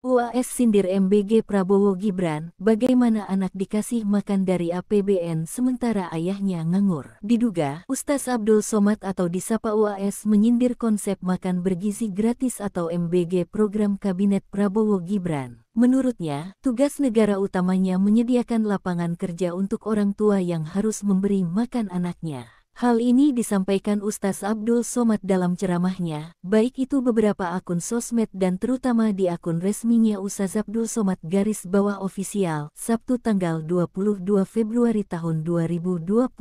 UAS sindir MBG Prabowo Gibran, bagaimana anak dikasih makan dari APBN sementara ayahnya nganggur. Diduga, Ustaz Abdul Somad atau disapa UAS menyindir konsep makan bergizi gratis atau MBG program Kabinet Prabowo Gibran. Menurutnya, tugas negara utamanya menyediakan lapangan kerja untuk orang tua yang harus memberi makan anaknya. Hal ini disampaikan Ustaz Abdul Somad dalam ceramahnya, baik itu beberapa akun sosmed dan terutama di akun resminya Ustaz Abdul Somad _official, Sabtu tanggal 22 Februari tahun 2025.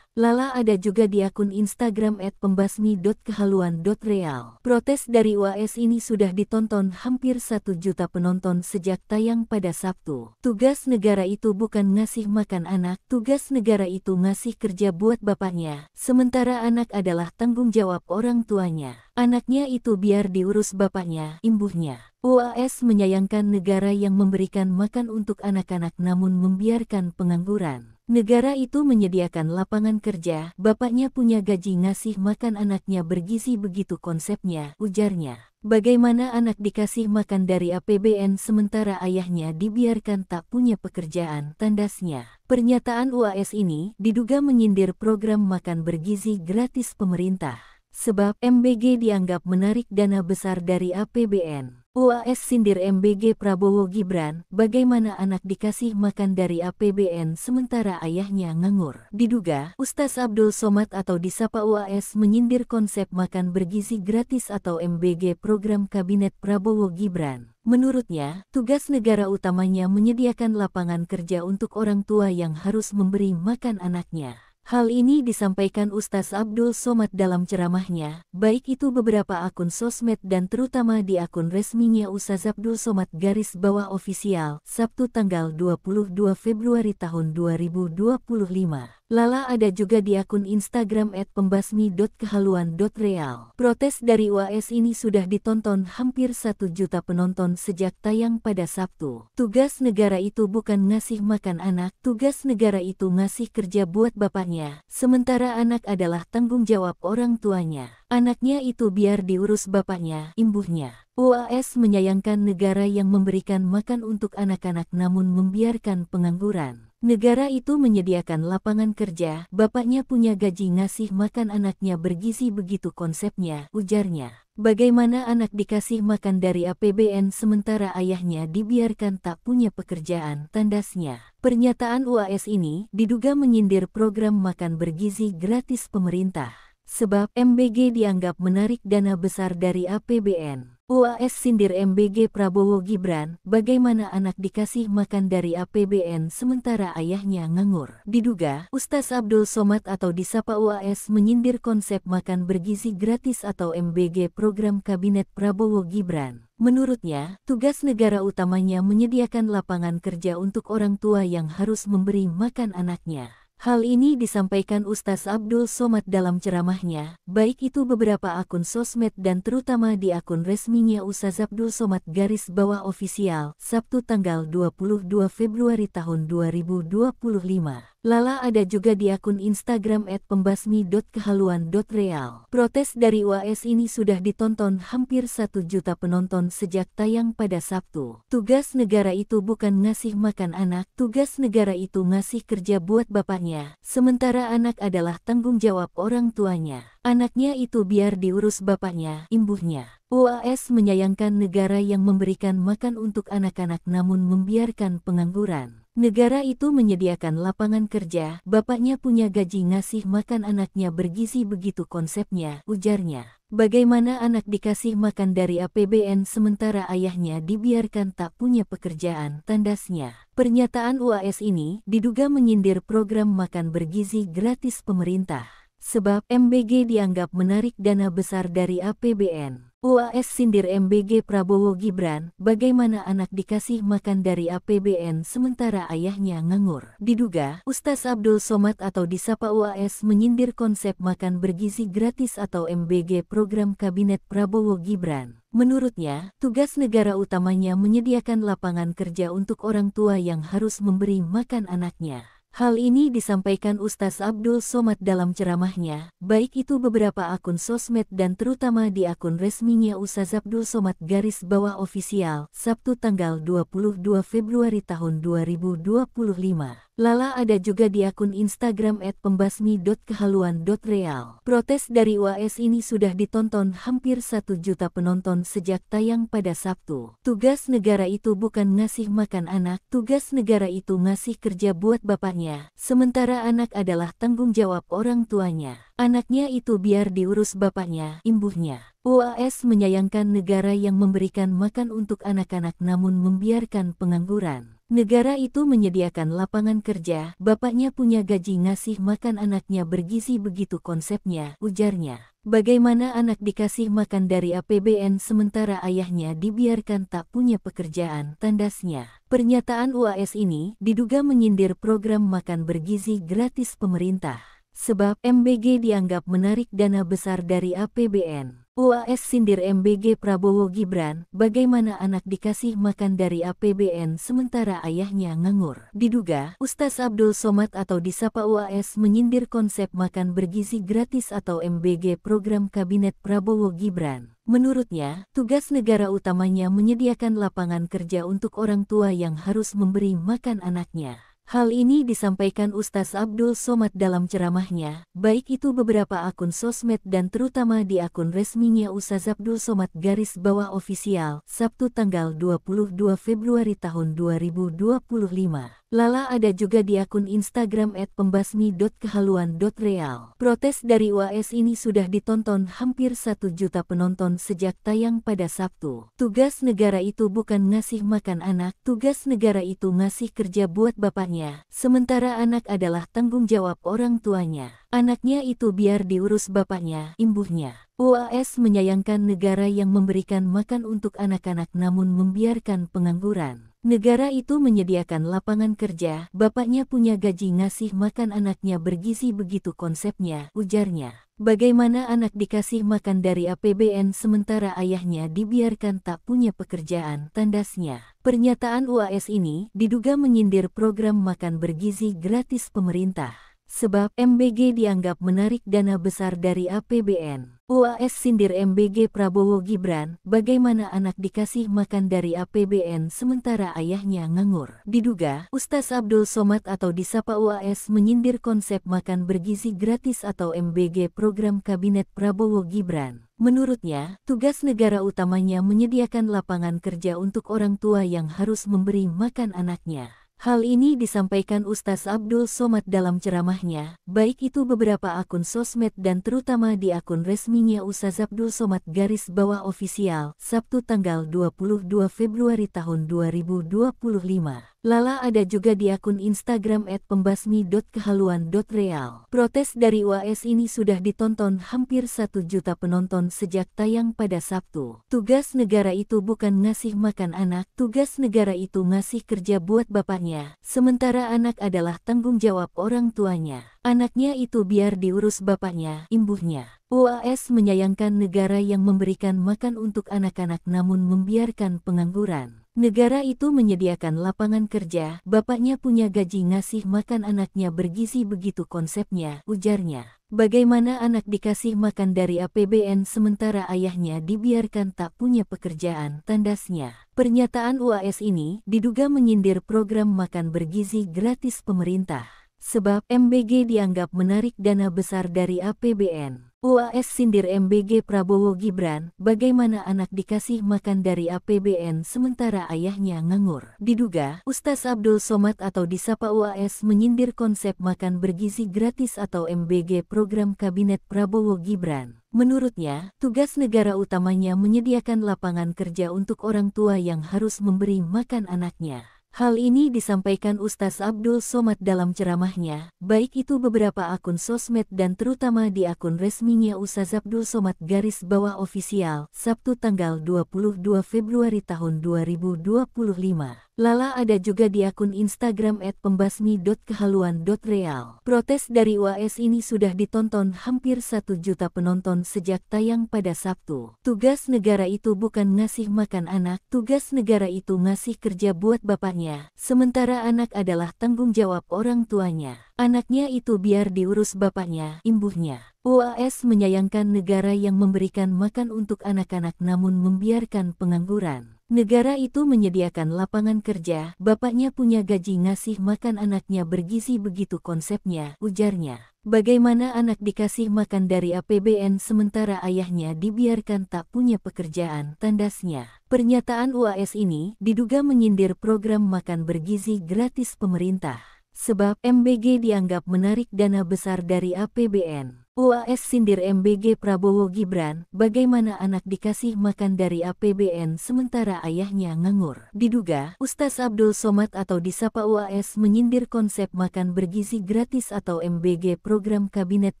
Lala ada juga di akun Instagram @pembasmi.kehaluan.real. Protes dari UAS ini sudah ditonton hampir 1 juta penonton sejak tayang pada Sabtu. Tugas negara itu bukan ngasih makan anak, tugas negara itu ngasih kerja buat bapaknya, sementara anak adalah tanggung jawab orang tuanya. Anaknya itu biar diurus bapaknya, imbuhnya. UAS menyayangkan negara yang memberikan makan untuk anak-anak namun membiarkan pengangguran. Negara itu menyediakan lapangan kerja, bapaknya punya gaji ngasih makan anaknya bergizi begitu konsepnya, ujarnya. Bagaimana anak dikasih makan dari APBN sementara ayahnya dibiarkan tak punya pekerjaan, tandasnya. Pernyataan UAS ini diduga menyindir program makan bergizi gratis pemerintah. Sebab MBG dianggap menarik dana besar dari APBN. UAS sindir MBG Prabowo Gibran, bagaimana anak dikasih makan dari APBN sementara ayahnya nganggur. Diduga, Ustaz Abdul Somad atau disapa UAS menyindir konsep makan bergizi gratis atau MBG program Kabinet Prabowo Gibran. Menurutnya, tugas negara utamanya menyediakan lapangan kerja untuk orang tua yang harus memberi makan anaknya. Hal ini disampaikan Ustaz Abdul Somad dalam ceramahnya, baik itu beberapa akun sosmed dan terutama di akun resminya Ustaz Abdul Somad _official, Sabtu tanggal 22 Februari tahun 2025. Lala ada juga di akun Instagram @pembasmi.kehaluan.real. Protes dari UAS ini sudah ditonton hampir 1 juta penonton sejak tayang pada Sabtu. Tugas negara itu bukan ngasih makan anak, tugas negara itu ngasih kerja buat bapaknya, sementara anak adalah tanggung jawab orang tuanya. Anaknya itu biar diurus bapaknya, imbuhnya. UAS menyayangkan negara yang memberikan makan untuk anak-anak namun membiarkan pengangguran. Negara itu menyediakan lapangan kerja, bapaknya punya gaji ngasih makan anaknya bergizi begitu konsepnya, ujarnya. Bagaimana anak dikasih makan dari APBN sementara ayahnya dibiarkan tak punya pekerjaan, tandasnya. Pernyataan UAS ini diduga menyindir program makan bergizi gratis pemerintah. Sebab MBG dianggap menarik dana besar dari APBN. UAS sindir MBG Prabowo Gibran, bagaimana anak dikasih makan dari APBN sementara ayahnya nganggur. Diduga, Ustaz Abdul Somad atau disapa UAS menyindir konsep makan bergizi gratis atau MBG program Kabinet Prabowo Gibran. Menurutnya, tugas negara utamanya menyediakan lapangan kerja untuk orang tua yang harus memberi makan anaknya. Hal ini disampaikan Ustaz Abdul Somad dalam ceramahnya, baik itu beberapa akun sosmed dan terutama di akun resminya Ustaz Abdul Somad _official, Sabtu tanggal 22 Februari tahun 2025. Lala ada juga di akun Instagram @pembasmi.kehaluan.real. Protes dari UAS ini sudah ditonton hampir 1 juta penonton sejak tayang pada Sabtu. Tugas negara itu bukan ngasih makan anak, tugas negara itu ngasih kerja buat bapaknya, sementara anak adalah tanggung jawab orang tuanya. Anaknya itu biar diurus bapaknya, imbuhnya. UAS menyayangkan negara yang memberikan makan untuk anak-anak namun membiarkan pengangguran. Negara itu menyediakan lapangan kerja, bapaknya punya gaji ngasih makan anaknya bergizi begitu konsepnya, ujarnya. Bagaimana anak dikasih makan dari APBN sementara ayahnya dibiarkan tak punya pekerjaan, tandasnya. Pernyataan UAS ini diduga menyindir program makan bergizi gratis pemerintah. Sebab MBG dianggap menarik dana besar dari APBN. UAS sindir MBG Prabowo Gibran, bagaimana anak dikasih makan dari APBN sementara ayahnya nganggur. Diduga, Ustaz Abdul Somad atau disapa UAS menyindir konsep makan bergizi gratis atau MBG program Kabinet Prabowo Gibran. Menurutnya, tugas negara utamanya menyediakan lapangan kerja untuk orang tua yang harus memberi makan anaknya. Hal ini disampaikan Ustaz Abdul Somad dalam ceramahnya, baik itu beberapa akun sosmed dan terutama di akun resminya Ustaz Abdul Somad _official, Sabtu tanggal 22 Februari tahun 2025. Lala ada juga di akun Instagram @pembasmi.kehaluan.real. Protes dari UAS ini sudah ditonton hampir 1 juta penonton sejak tayang pada Sabtu. Tugas negara itu bukan ngasih makan anak, tugas negara itu ngasih kerja buat bapaknya, sementara anak adalah tanggung jawab orang tuanya. Anaknya itu biar diurus bapaknya, imbuhnya. UAS menyayangkan negara yang memberikan makan untuk anak-anak namun membiarkan pengangguran. Negara itu menyediakan lapangan kerja, bapaknya punya gaji ngasih makan anaknya bergizi begitu konsepnya, ujarnya. Bagaimana anak dikasih makan dari APBN sementara ayahnya dibiarkan tak punya pekerjaan, tandasnya. Pernyataan UAS ini diduga menyindir program makan bergizi gratis pemerintah. Sebab MBG dianggap menarik dana besar dari APBN. UAS sindir MBG Prabowo Gibran, bagaimana anak dikasih makan dari APBN sementara ayahnya nganggur. Diduga, Ustaz Abdul Somad atau disapa UAS menyindir konsep makan bergizi gratis atau MBG program Kabinet Prabowo Gibran. Menurutnya, tugas negara utamanya menyediakan lapangan kerja untuk orang tua yang harus memberi makan anaknya. Hal ini disampaikan Ustaz Abdul Somad dalam ceramahnya, baik itu beberapa akun sosmed dan terutama di akun resminya Ustaz Abdul Somad _official, Sabtu tanggal 22 Februari tahun 2025. Lala ada juga di akun Instagram @pembasmi.kehaluan.real. Protes dari UAS ini sudah ditonton hampir 1 juta penonton sejak tayang pada Sabtu. Tugas negara itu bukan ngasih makan anak, tugas negara itu ngasih kerja buat bapaknya, sementara anak adalah tanggung jawab orang tuanya. Anaknya itu biar diurus bapaknya, imbuhnya. UAS menyayangkan negara yang memberikan makan untuk anak-anak namun membiarkan pengangguran. Negara itu menyediakan lapangan kerja, bapaknya punya gaji ngasih makan anaknya bergizi begitu konsepnya, ujarnya. Bagaimana anak dikasih makan dari APBN sementara ayahnya dibiarkan tak punya pekerjaan, tandasnya. Pernyataan UAS ini diduga menyindir program makan bergizi gratis pemerintah. Sebab MBG dianggap menarik dana besar dari APBN. UAS sindir MBG Prabowo Gibran, bagaimana anak dikasih makan dari APBN sementara ayahnya nganggur. Diduga, Ustaz Abdul Somad atau disapa UAS menyindir konsep makan bergizi gratis atau MBG program Kabinet Prabowo Gibran. Menurutnya, tugas negara utamanya menyediakan lapangan kerja untuk orang tua yang harus memberi makan anaknya. Hal ini disampaikan Ustaz Abdul Somad dalam ceramahnya, baik itu beberapa akun sosmed dan terutama di akun resminya Ustaz Abdul Somad _official, Sabtu tanggal 22 Februari tahun 2025. Lala ada juga di akun Instagram @pembasmi.kehaluan.real. Protes dari UAS ini sudah ditonton hampir 1 juta penonton sejak tayang pada Sabtu. Tugas negara itu bukan ngasih makan anak, tugas negara itu ngasih kerja buat bapaknya, sementara anak adalah tanggung jawab orang tuanya. Anaknya itu biar diurus bapaknya, imbuhnya. UAS menyayangkan negara yang memberikan makan untuk anak-anak namun membiarkan pengangguran. Negara itu menyediakan lapangan kerja, bapaknya punya gaji ngasih makan anaknya bergizi begitu konsepnya, ujarnya. Bagaimana anak dikasih makan dari APBN sementara ayahnya dibiarkan tak punya pekerjaan, tandasnya. Pernyataan UAS ini diduga menyindir program makan bergizi gratis pemerintah. Sebab MBG dianggap menarik dana besar dari APBN. UAS sindir MBG Prabowo Gibran, bagaimana anak dikasih makan dari APBN sementara ayahnya nganggur. Diduga, Ustaz Abdul Somad atau disapa UAS menyindir konsep makan bergizi gratis atau MBG program Kabinet Prabowo Gibran. Menurutnya, tugas negara utamanya menyediakan lapangan kerja untuk orang tua yang harus memberi makan anaknya. Hal ini disampaikan Ustaz Abdul Somad dalam ceramahnya, baik itu beberapa akun sosmed dan terutama di akun resminya Ustaz Abdul Somad _official, Sabtu tanggal 22 Februari tahun 2025. Lala ada juga di akun Instagram @pembasmi.kehaluan.real. Protes dari UAS ini sudah ditonton hampir 1 juta penonton sejak tayang pada Sabtu. Tugas negara itu bukan ngasih makan anak, tugas negara itu ngasih kerja buat bapaknya, sementara anak adalah tanggung jawab orang tuanya. Anaknya itu biar diurus bapaknya, imbuhnya. UAS menyayangkan negara yang memberikan makan untuk anak-anak namun membiarkan pengangguran. Negara itu menyediakan lapangan kerja, bapaknya punya gaji ngasih makan anaknya bergizi begitu konsepnya, ujarnya. Bagaimana anak dikasih makan dari APBN sementara ayahnya dibiarkan tak punya pekerjaan, tandasnya. Pernyataan UAS ini diduga menyindir program makan bergizi gratis pemerintah. Sebab MBG dianggap menarik dana besar dari APBN. UAS sindir MBG Prabowo Gibran, bagaimana anak dikasih makan dari APBN sementara ayahnya nganggur. Diduga, Ustaz Abdul Somad atau disapa UAS menyindir konsep makan bergizi gratis atau MBG program Kabinet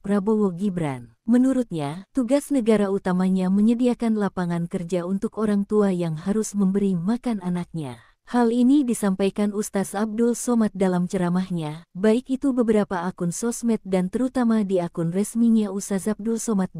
Prabowo Gibran. Menurutnya, tugas negara utamanya menyediakan lapangan kerja untuk orang tua yang harus memberi makan anaknya. Hal ini disampaikan Ustaz Abdul Somad dalam ceramahnya, baik itu beberapa akun sosmed dan terutama di akun resminya Ustaz Abdul Somad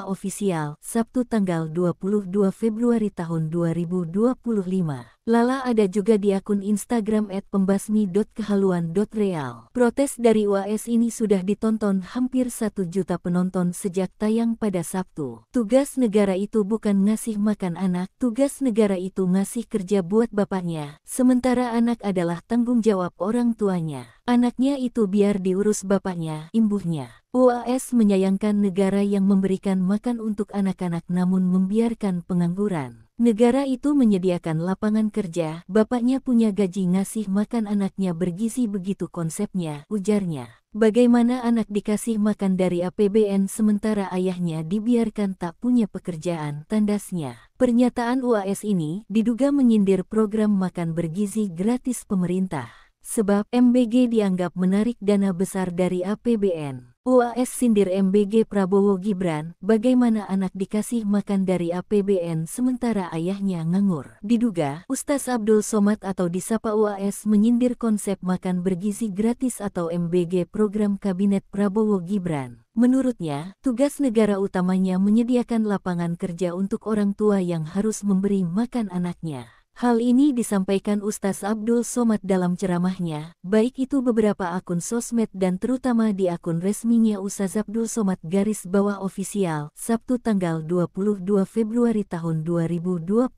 _official, Sabtu tanggal 22 Februari tahun 2025. Lala ada juga di akun Instagram @pembasmi.kehaluan.real. Protes dari UAS ini sudah ditonton hampir 1 juta penonton sejak tayang pada Sabtu. Tugas negara itu bukan ngasih makan anak, tugas negara itu ngasih kerja buat bapaknya, sementara anak adalah tanggung jawab orang tuanya. Anaknya itu biar diurus bapaknya, imbuhnya. UAS menyayangkan negara yang memberikan makan untuk anak-anak namun membiarkan pengangguran. Negara itu menyediakan lapangan kerja, bapaknya punya gaji ngasih makan anaknya bergizi begitu konsepnya, ujarnya. Bagaimana anak dikasih makan dari APBN sementara ayahnya dibiarkan tak punya pekerjaan, tandasnya. Pernyataan UAS ini diduga menyindir program makan bergizi gratis pemerintah. Sebab MBG dianggap menarik dana besar dari APBN. UAS sindir MBG Prabowo Gibran, bagaimana anak dikasih makan dari APBN sementara ayahnya nganggur. Diduga, Ustaz Abdul Somad atau disapa UAS menyindir konsep makan bergizi gratis atau MBG program Kabinet Prabowo Gibran. Menurutnya, tugas negara utamanya menyediakan lapangan kerja untuk orang tua yang harus memberi makan anaknya. Hal ini disampaikan Ustaz Abdul Somad dalam ceramahnya, baik itu beberapa akun sosmed dan terutama di akun resminya Ustaz Abdul Somad _official, Sabtu tanggal 22 Februari tahun 2025.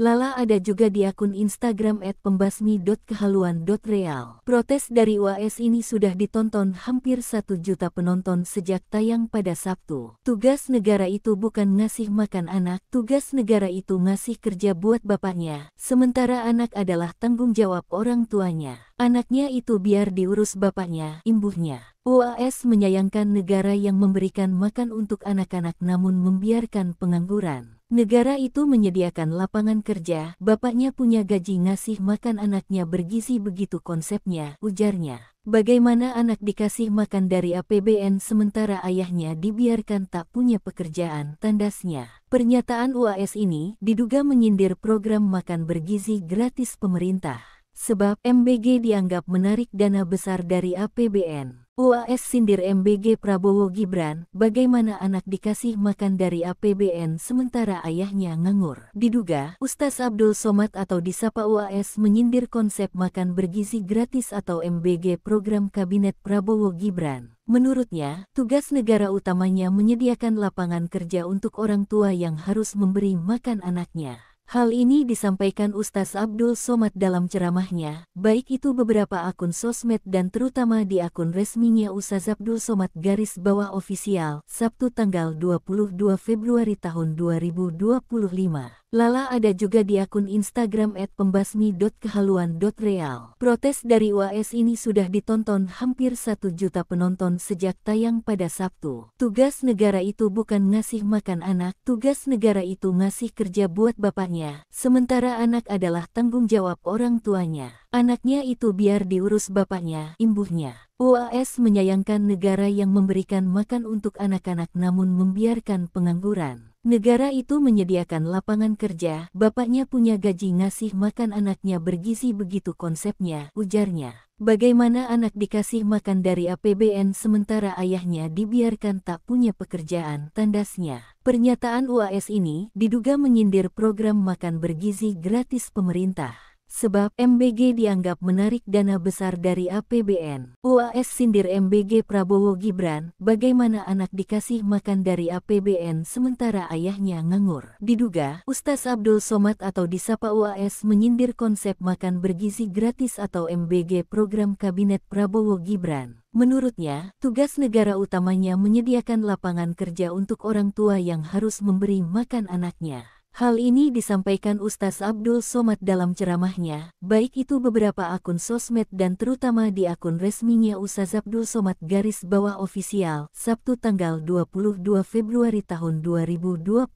Lala ada juga di akun Instagram @pembasmi.kehaluan.real. Protes dari UAS ini sudah ditonton hampir 1 juta penonton sejak tayang pada Sabtu. Tugas negara itu bukan ngasih makan anak, tugas negara itu ngasih kerja buat bapaknya, sementara anak adalah tanggung jawab orang tuanya. Anaknya itu biar diurus bapaknya, imbuhnya. UAS menyayangkan negara yang memberikan makan untuk anak-anak namun membiarkan pengangguran. Negara itu menyediakan lapangan kerja, bapaknya punya gaji ngasih makan anaknya bergizi begitu konsepnya, ujarnya. Bagaimana anak dikasih makan dari APBN sementara ayahnya dibiarkan tak punya pekerjaan, tandasnya. Pernyataan UAS ini diduga menyindir program makan bergizi gratis pemerintah. Sebab MBG dianggap menarik dana besar dari APBN. UAS sindir MBG Prabowo Gibran, bagaimana anak dikasih makan dari APBN sementara ayahnya nganggur. Diduga, Ustaz Abdul Somad atau disapa UAS menyindir konsep makan bergizi gratis atau MBG program Kabinet Prabowo Gibran. Menurutnya, tugas negara utamanya menyediakan lapangan kerja untuk orang tua yang harus memberi makan anaknya. Hal ini disampaikan Ustaz Abdul Somad dalam ceramahnya, baik itu beberapa akun sosmed dan terutama di akun resminya Ustaz Abdul Somad _official, Sabtu tanggal 22 Februari tahun 2025. Lala ada juga di akun Instagram @pembasmi.kehaluan.real. Protes dari UAS ini sudah ditonton hampir 1 juta penonton sejak tayang pada Sabtu. Tugas negara itu bukan ngasih makan anak, tugas negara itu ngasih kerja buat bapaknya, sementara anak adalah tanggung jawab orang tuanya. Anaknya itu biar diurus bapaknya, imbuhnya. UAS menyayangkan negara yang memberikan makan untuk anak-anak namun membiarkan pengangguran. Negara itu menyediakan lapangan kerja, bapaknya punya gaji ngasih makan anaknya bergizi begitu konsepnya, ujarnya. Bagaimana anak dikasih makan dari APBN sementara ayahnya dibiarkan tak punya pekerjaan, tandasnya. Pernyataan UAS ini diduga menyindir program makan bergizi gratis pemerintah. Sebab MBG dianggap menarik dana besar dari APBN. UAS sindir MBG Prabowo Gibran, bagaimana anak dikasih makan dari APBN sementara ayahnya nganggur. Diduga, Ustaz Abdul Somad atau disapa UAS menyindir konsep makan bergizi gratis atau MBG program Kabinet Prabowo Gibran. Menurutnya, tugas negara utamanya menyediakan lapangan kerja untuk orang tua yang harus memberi makan anaknya. Hal ini disampaikan Ustaz Abdul Somad dalam ceramahnya, baik itu beberapa akun sosmed dan terutama di akun resminya Ustaz Abdul Somad _official, Sabtu tanggal 22 Februari tahun 2025.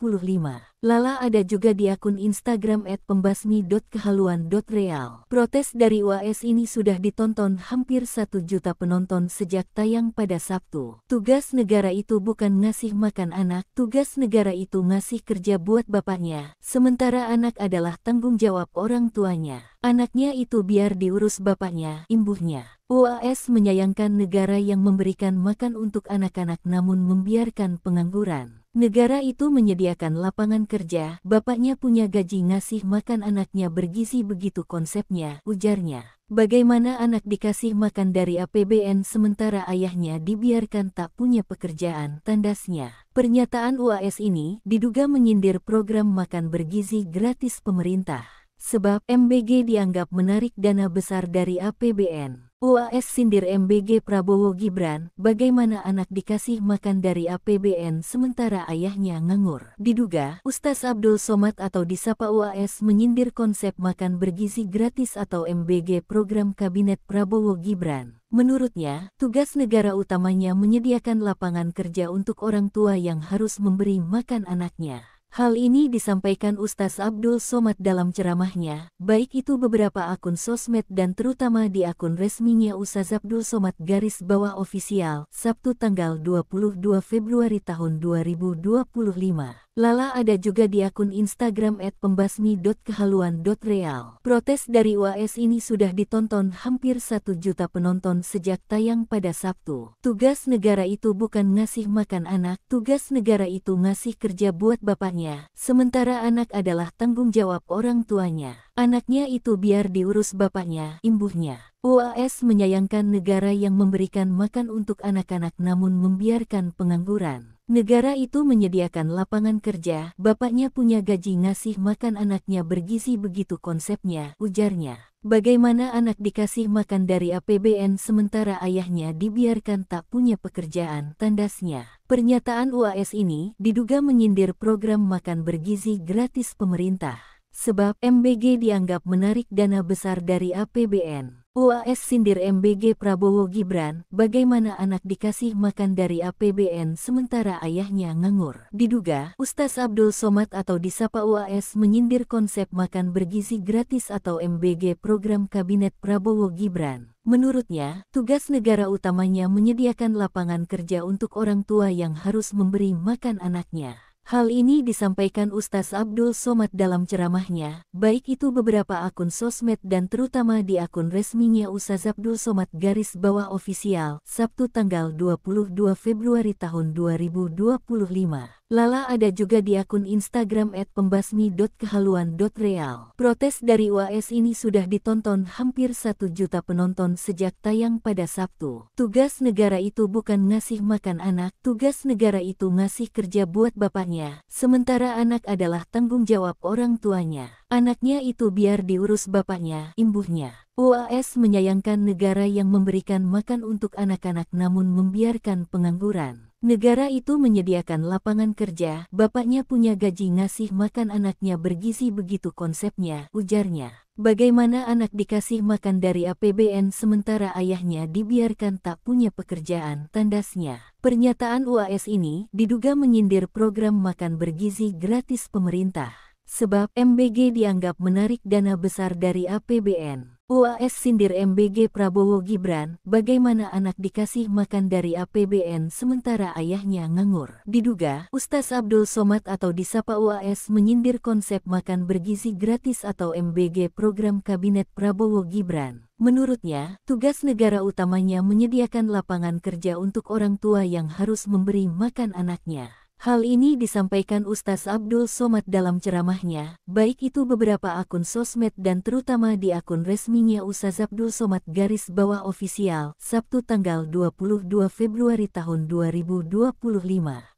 Lala ada juga di akun Instagram @pembasmi.kehaluan.real. Protes dari UAS ini sudah ditonton hampir 1 juta penonton sejak tayang pada Sabtu. Tugas negara itu bukan ngasih makan anak, tugas negara itu ngasih kerja buat bapaknya, sementara anak adalah tanggung jawab orang tuanya. Anaknya itu biar diurus bapaknya, imbuhnya. UAS menyayangkan negara yang memberikan makan untuk anak-anak namun membiarkan pengangguran. Negara itu menyediakan lapangan kerja, bapaknya punya gaji ngasih makan anaknya bergizi begitu konsepnya, ujarnya. Bagaimana anak dikasih makan dari APBN sementara ayahnya dibiarkan tak punya pekerjaan, tandasnya. Pernyataan UAS ini diduga menyindir program makan bergizi gratis pemerintah. Sebab MBG dianggap menarik dana besar dari APBN. UAS sindir MBG Prabowo Gibran, bagaimana anak dikasih makan dari APBN sementara ayahnya nganggur. Diduga, Ustaz Abdul Somad atau disapa UAS menyindir konsep makan bergizi gratis atau MBG program Kabinet Prabowo Gibran. Menurutnya, tugas negara utamanya menyediakan lapangan kerja untuk orang tua yang harus memberi makan anaknya. Hal ini disampaikan Ustaz Abdul Somad dalam ceramahnya, baik itu beberapa akun sosmed dan terutama di akun resminya Ustaz Abdul Somad _official, Sabtu tanggal 22 Februari tahun 2025. Lala ada juga di akun Instagram @pembasmi.kehaluan.real. Protes dari UAS ini sudah ditonton hampir 1 juta penonton sejak tayang pada Sabtu. Tugas negara itu bukan ngasih makan anak, tugas negara itu ngasih kerja buat bapaknya, sementara anak adalah tanggung jawab orang tuanya. Anaknya itu biar diurus bapaknya, imbuhnya. UAS menyayangkan negara yang memberikan makan untuk anak-anak namun membiarkan pengangguran. Negara itu menyediakan lapangan kerja, bapaknya punya gaji ngasih makan anaknya bergizi begitu konsepnya, ujarnya. Bagaimana anak dikasih makan dari APBN sementara ayahnya dibiarkan tak punya pekerjaan, tandasnya. Pernyataan UAS ini diduga menyindir program makan bergizi gratis pemerintah. Sebab MBG dianggap menarik dana besar dari APBN. UAS sindir MBG Prabowo Gibran, bagaimana anak dikasih makan dari APBN sementara ayahnya nganggur. Diduga, Ustaz Abdul Somad atau disapa UAS menyindir konsep makan bergizi gratis atau MBG program Kabinet Prabowo Gibran. Menurutnya, tugas negara utamanya menyediakan lapangan kerja untuk orang tua yang harus memberi makan anaknya. Hal ini disampaikan Ustaz Abdul Somad dalam ceramahnya, baik itu beberapa akun sosmed dan terutama di akun resminya Ustaz Abdul Somad _official, Sabtu tanggal 22 Februari tahun 2025. Lala ada juga di akun Instagram @pembasmi.kehaluan.real. Protes dari UAS ini sudah ditonton hampir 1 juta penonton sejak tayang pada Sabtu. Tugas negara itu bukan ngasih makan anak, tugas negara itu ngasih kerja buat bapaknya, sementara anak adalah tanggung jawab orang tuanya. Anaknya itu biar diurus bapaknya, imbuhnya. UAS menyayangkan negara yang memberikan makan untuk anak-anak namun membiarkan pengangguran. Negara itu menyediakan lapangan kerja, bapaknya punya gaji ngasih makan anaknya bergizi begitu konsepnya, ujarnya. Bagaimana anak dikasih makan dari APBN sementara ayahnya dibiarkan tak punya pekerjaan, tandasnya. Pernyataan UAS ini diduga menyindir program makan bergizi gratis pemerintah. Sebab MBG dianggap menarik dana besar dari APBN. UAS sindir MBG Prabowo Gibran, bagaimana anak dikasih makan dari APBN sementara ayahnya nganggur. Diduga, Ustaz Abdul Somad atau disapa UAS menyindir konsep makan bergizi gratis atau MBG program Kabinet Prabowo Gibran. Menurutnya, tugas negara utamanya menyediakan lapangan kerja untuk orang tua yang harus memberi makan anaknya. Hal ini disampaikan Ustaz Abdul Somad dalam ceramahnya, baik itu beberapa akun sosmed dan terutama di akun resminya Ustaz Abdul Somad _official, Sabtu tanggal 22 Februari tahun 2025.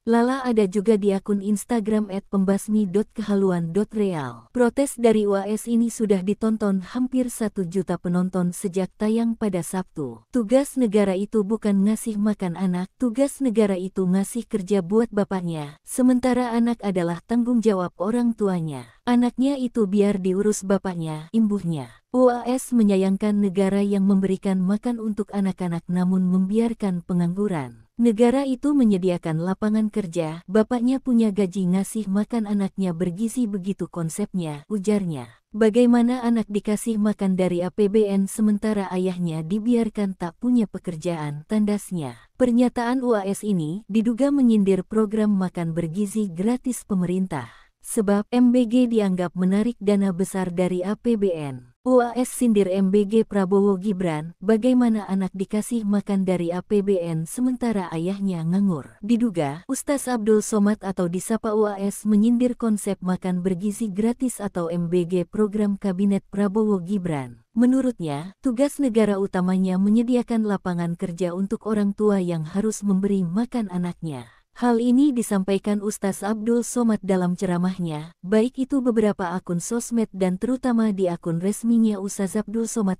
Lala ada juga di akun Instagram @pembasmi.kehaluan.real. Protes dari UAS ini sudah ditonton hampir 1 juta penonton sejak tayang pada Sabtu. Tugas negara itu bukan ngasih makan anak, tugas negara itu ngasih kerja buat bapaknya, sementara anak adalah tanggung jawab orang tuanya. Anaknya itu biar diurus bapaknya, imbuhnya. UAS menyayangkan negara yang memberikan makan untuk anak-anak namun membiarkan pengangguran. Negara itu menyediakan lapangan kerja, bapaknya punya gaji ngasih makan anaknya bergizi begitu konsepnya, ujarnya. Bagaimana anak dikasih makan dari APBN sementara ayahnya dibiarkan tak punya pekerjaan, tandasnya. Pernyataan UAS ini diduga menyindir program makan bergizi gratis pemerintah. Sebab MBG dianggap menarik dana besar dari APBN. UAS sindir MBG Prabowo Gibran, bagaimana anak dikasih makan dari APBN sementara ayahnya nganggur. Diduga, Ustaz Abdul Somad atau disapa UAS menyindir konsep makan bergizi gratis atau MBG program Kabinet Prabowo Gibran. Menurutnya, tugas negara utamanya menyediakan lapangan kerja untuk orang tua yang harus memberi makan anaknya. Hal ini disampaikan Ustaz Abdul Somad dalam ceramahnya, baik itu beberapa akun sosmed dan terutama di akun resminya Ustaz Abdul Somad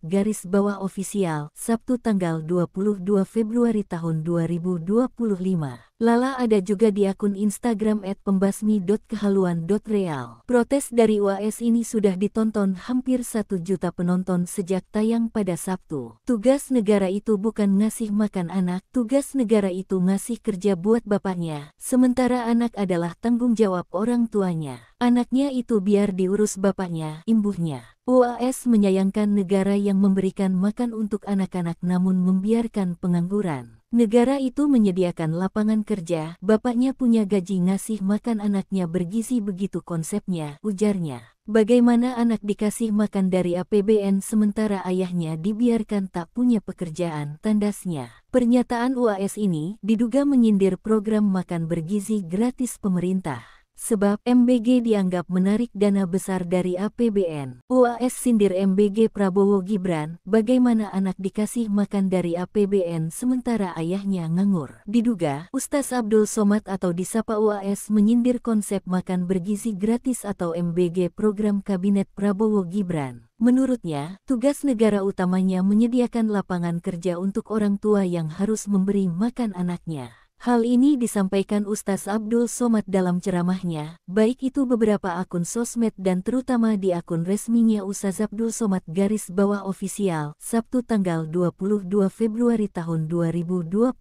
_official, Sabtu tanggal 22 Februari tahun 2025. Lala ada juga di akun Instagram @pembasmi.kehaluan.real. Protes dari UAS ini sudah ditonton hampir 1 juta penonton sejak tayang pada Sabtu. Tugas negara itu bukan ngasih makan anak, tugas negara itu ngasih kerja buat bapaknya, sementara anak adalah tanggung jawab orang tuanya. Anaknya itu biar diurus bapaknya, imbuhnya. UAS menyayangkan negara yang memberikan makan untuk anak-anak namun membiarkan pengangguran. Negara itu menyediakan lapangan kerja, bapaknya punya gaji ngasih makan anaknya bergizi begitu konsepnya, ujarnya. Bagaimana anak dikasih makan dari APBN sementara ayahnya dibiarkan tak punya pekerjaan, tandasnya. Pernyataan UAS ini diduga menyindir program makan bergizi gratis pemerintah. Sebab MBG dianggap menarik dana besar dari APBN. UAS sindir MBG Prabowo Gibran, bagaimana anak dikasih makan dari APBN sementara ayahnya nganggur. Diduga, Ustaz Abdul Somad atau disapa UAS menyindir konsep makan bergizi gratis atau MBG program Kabinet Prabowo Gibran. Menurutnya, tugas negara utamanya menyediakan lapangan kerja untuk orang tua yang harus memberi makan anaknya. Hal ini disampaikan Ustaz Abdul Somad dalam ceramahnya, baik itu beberapa akun sosmed dan terutama di akun resminya Ustaz Abdul Somad _official, Sabtu tanggal 22 Februari tahun 2025.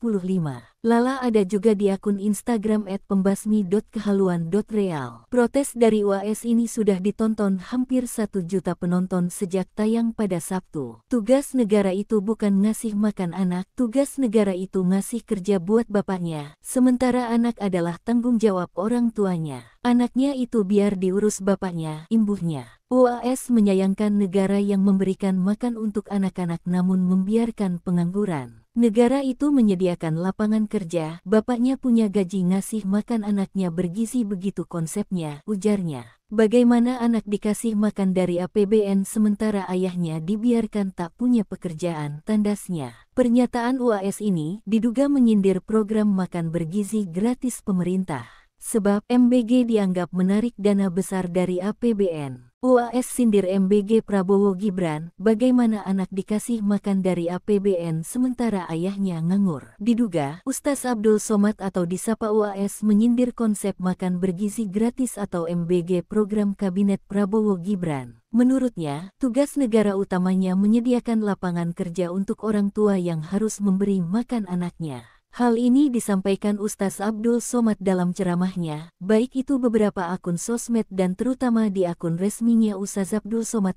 Lala ada juga di akun Instagram @pembasmi.kehaluan.real. Protes dari UAS ini sudah ditonton hampir 1 juta penonton sejak tayang pada Sabtu. Tugas negara itu bukan ngasih makan anak, tugas negara itu ngasih kerja buat bapaknya, sementara anak adalah tanggung jawab orang tuanya. Anaknya itu biar diurus bapaknya, imbuhnya. UAS menyayangkan negara yang memberikan makan untuk anak-anak namun membiarkan pengangguran. Negara itu menyediakan lapangan kerja, bapaknya punya gaji ngasih makan anaknya bergizi begitu konsepnya, ujarnya. Bagaimana anak dikasih makan dari APBN sementara ayahnya dibiarkan tak punya pekerjaan, tandasnya. Pernyataan UAS ini diduga menyindir program makan bergizi gratis pemerintah. Sebab MBG dianggap menarik dana besar dari APBN. UAS sindir MBG Prabowo Gibran, bagaimana anak dikasih makan dari APBN sementara ayahnya nganggur. Diduga, Ustaz Abdul Somad atau disapa UAS menyindir konsep makan bergizi gratis atau MBG program Kabinet Prabowo Gibran. Menurutnya, tugas negara utamanya menyediakan lapangan kerja untuk orang tua yang harus memberi makan anaknya. Hal ini disampaikan Ustaz Abdul Somad dalam ceramahnya, baik itu beberapa akun sosmed dan terutama di akun resminya Ustaz Abdul Somad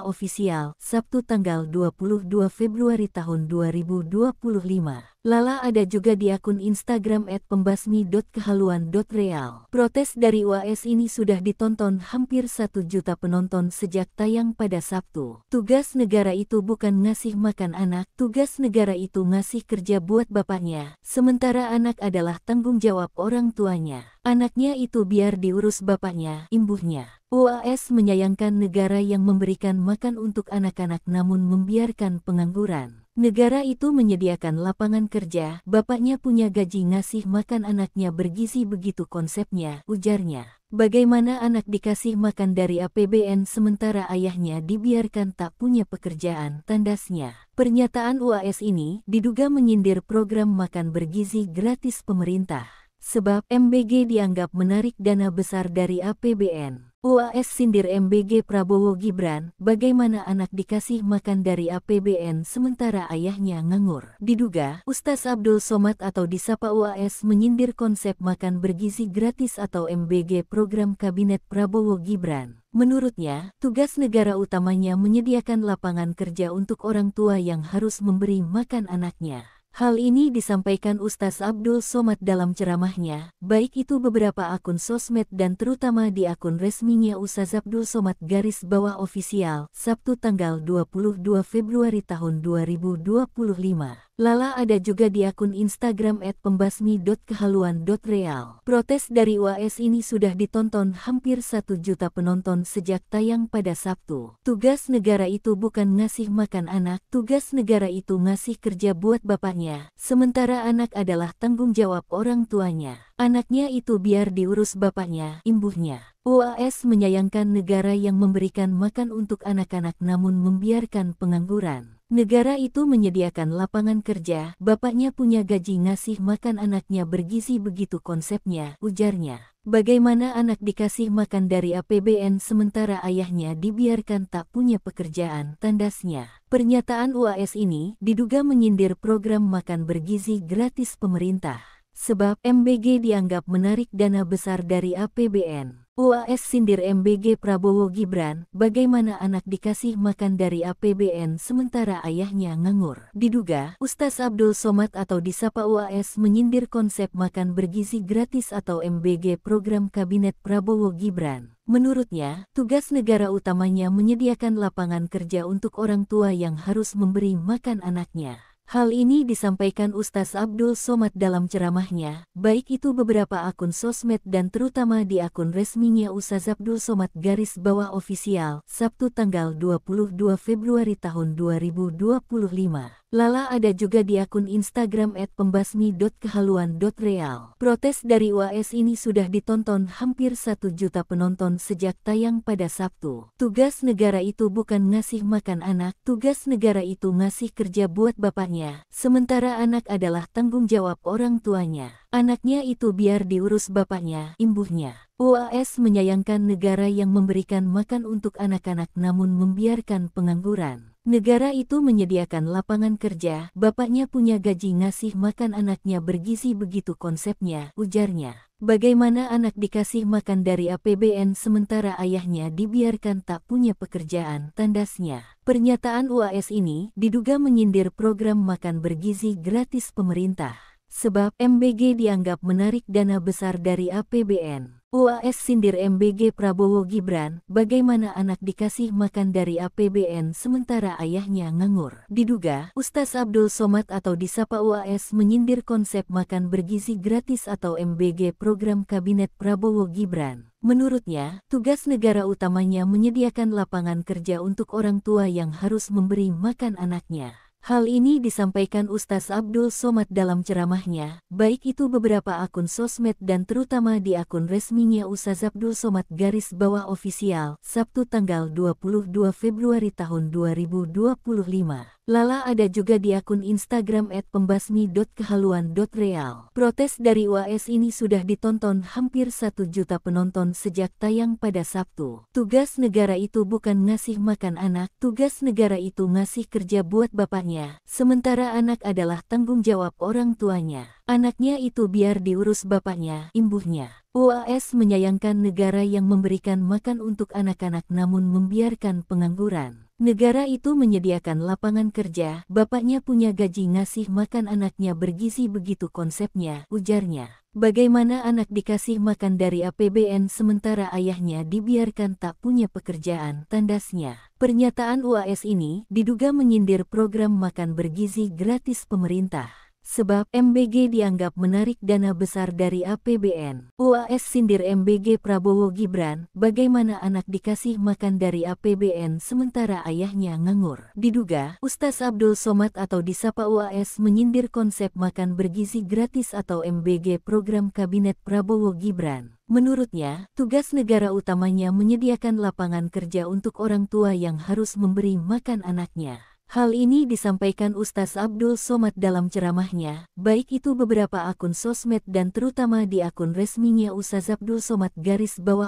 _official, Sabtu tanggal 22 Februari tahun 2025. Lala ada juga di akun Instagram @pembasmi.kehaluan.real. Protes dari UAS ini sudah ditonton hampir 1 juta penonton sejak tayang pada Sabtu. Tugas negara itu bukan ngasih makan anak, tugas negara itu ngasih kerja buat bapaknya, sementara anak adalah tanggung jawab orang tuanya. Anaknya itu biar diurus bapaknya, imbuhnya. UAS menyayangkan negara yang memberikan makan untuk anak-anak namun membiarkan pengangguran. Negara itu menyediakan lapangan kerja, bapaknya punya gaji ngasih makan anaknya bergizi begitu konsepnya, ujarnya. Bagaimana anak dikasih makan dari APBN sementara ayahnya dibiarkan tak punya pekerjaan, tandasnya. Pernyataan UAS ini diduga menyindir program makan bergizi gratis pemerintah. Sebab MBG dianggap menarik dana besar dari APBN. UAS sindir MBG Prabowo Gibran, bagaimana anak dikasih makan dari APBN sementara ayahnya nganggur. Diduga, Ustaz Abdul Somad atau disapa UAS menyindir konsep makan bergizi gratis atau MBG program Kabinet Prabowo Gibran. Menurutnya, tugas negara utamanya menyediakan lapangan kerja untuk orang tua yang harus memberi makan anaknya. Hal ini disampaikan Ustaz Abdul Somad dalam ceramahnya, baik itu beberapa akun sosmed dan terutama di akun resminya Ustaz Abdul Somad _official, Sabtu tanggal 22 Februari tahun 2025. Lala ada juga di akun Instagram @pembasmi.kehaluan.real. Protes dari UAS ini sudah ditonton hampir 1 juta penonton sejak tayang pada Sabtu. Tugas negara itu bukan ngasih makan anak, tugas negara itu ngasih kerja buat bapaknya, sementara anak adalah tanggung jawab orang tuanya. Anaknya itu biar diurus bapaknya, imbuhnya. UAS menyayangkan negara yang memberikan makan untuk anak-anak namun membiarkan pengangguran. Negara itu menyediakan lapangan kerja, bapaknya punya gaji ngasih makan anaknya bergizi begitu konsepnya, ujarnya. Bagaimana anak dikasih makan dari APBN sementara ayahnya dibiarkan tak punya pekerjaan, tandasnya. Pernyataan UAS ini diduga menyindir program makan bergizi gratis pemerintah. Sebab MBG dianggap menarik dana besar dari APBN. UAS sindir MBG Prabowo Gibran, bagaimana anak dikasih makan dari APBN sementara ayahnya nganggur. Diduga, Ustaz Abdul Somad atau disapa UAS menyindir konsep makan bergizi gratis atau MBG program Kabinet Prabowo Gibran. Menurutnya, tugas negara utamanya menyediakan lapangan kerja untuk orang tua yang harus memberi makan anaknya. Hal ini disampaikan Ustaz Abdul Somad dalam ceramahnya, baik itu beberapa akun sosmed dan terutama di akun resminya Ustaz Abdul Somad _official, Sabtu tanggal 22 Februari tahun 2025. Lala ada juga di akun Instagram @pembasmi.kehaluan.real. Protes dari UAS ini sudah ditonton hampir 1 juta penonton sejak tayang pada Sabtu. Tugas negara itu bukan ngasih makan anak, tugas negara itu ngasih kerja buat bapaknya, sementara anak adalah tanggung jawab orang tuanya. Anaknya itu biar diurus bapaknya, imbuhnya. UAS menyayangkan negara yang memberikan makan untuk anak-anak namun membiarkan pengangguran. Negara itu menyediakan lapangan kerja, bapaknya punya gaji ngasih makan anaknya bergizi begitu konsepnya, ujarnya. Bagaimana anak dikasih makan dari APBN sementara ayahnya dibiarkan tak punya pekerjaan, tandasnya. Pernyataan UAS ini diduga menyindir program makan bergizi gratis pemerintah. Sebab MBG dianggap menarik dana besar dari APBN. UAS sindir MBG Prabowo Gibran, bagaimana anak dikasih makan dari APBN sementara ayahnya nganggur. Diduga, Ustaz Abdul Somad atau disapa UAS menyindir konsep makan bergizi gratis atau MBG program Kabinet Prabowo Gibran. Menurutnya, tugas negara utamanya menyediakan lapangan kerja untuk orang tua yang harus memberi makan anaknya. Hal ini disampaikan Ustaz Abdul Somad dalam ceramahnya, baik itu beberapa akun sosmed dan terutama di akun resminya Ustaz Abdul Somad _official, Sabtu tanggal 22 Februari tahun 2025. Lala ada juga di akun Instagram @pembasmi.kehaluan.real. Protes dari UAS ini sudah ditonton hampir 1 juta penonton sejak tayang pada Sabtu. Tugas negara itu bukan ngasih makan anak, tugas negara itu ngasih kerja buat bapaknya, sementara anak adalah tanggung jawab orang tuanya. Anaknya itu biar diurus bapaknya, imbuhnya. UAS menyayangkan negara yang memberikan makan untuk anak-anak namun membiarkan pengangguran. Negara itu menyediakan lapangan kerja, bapaknya punya gaji ngasih makan anaknya bergizi begitu konsepnya, ujarnya. Bagaimana anak dikasih makan dari APBN sementara ayahnya dibiarkan tak punya pekerjaan, tandasnya. Pernyataan UAS ini diduga menyindir program makan bergizi gratis pemerintah. Sebab MBG dianggap menarik dana besar dari APBN. UAS sindir MBG Prabowo Gibran, bagaimana anak dikasih makan dari APBN sementara ayahnya nganggur. Diduga, Ustaz Abdul Somad atau disapa UAS menyindir konsep makan bergizi gratis atau MBG program Kabinet Prabowo Gibran. Menurutnya, tugas negara utamanya menyediakan lapangan kerja untuk orang tua yang harus memberi makan anaknya. Hal ini disampaikan Ustaz Abdul Somad dalam ceramahnya, baik itu beberapa akun sosmed dan terutama di akun resminya Ustaz Abdul Somad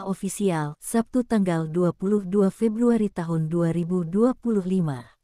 _official, Sabtu tanggal 22 Februari tahun 2025.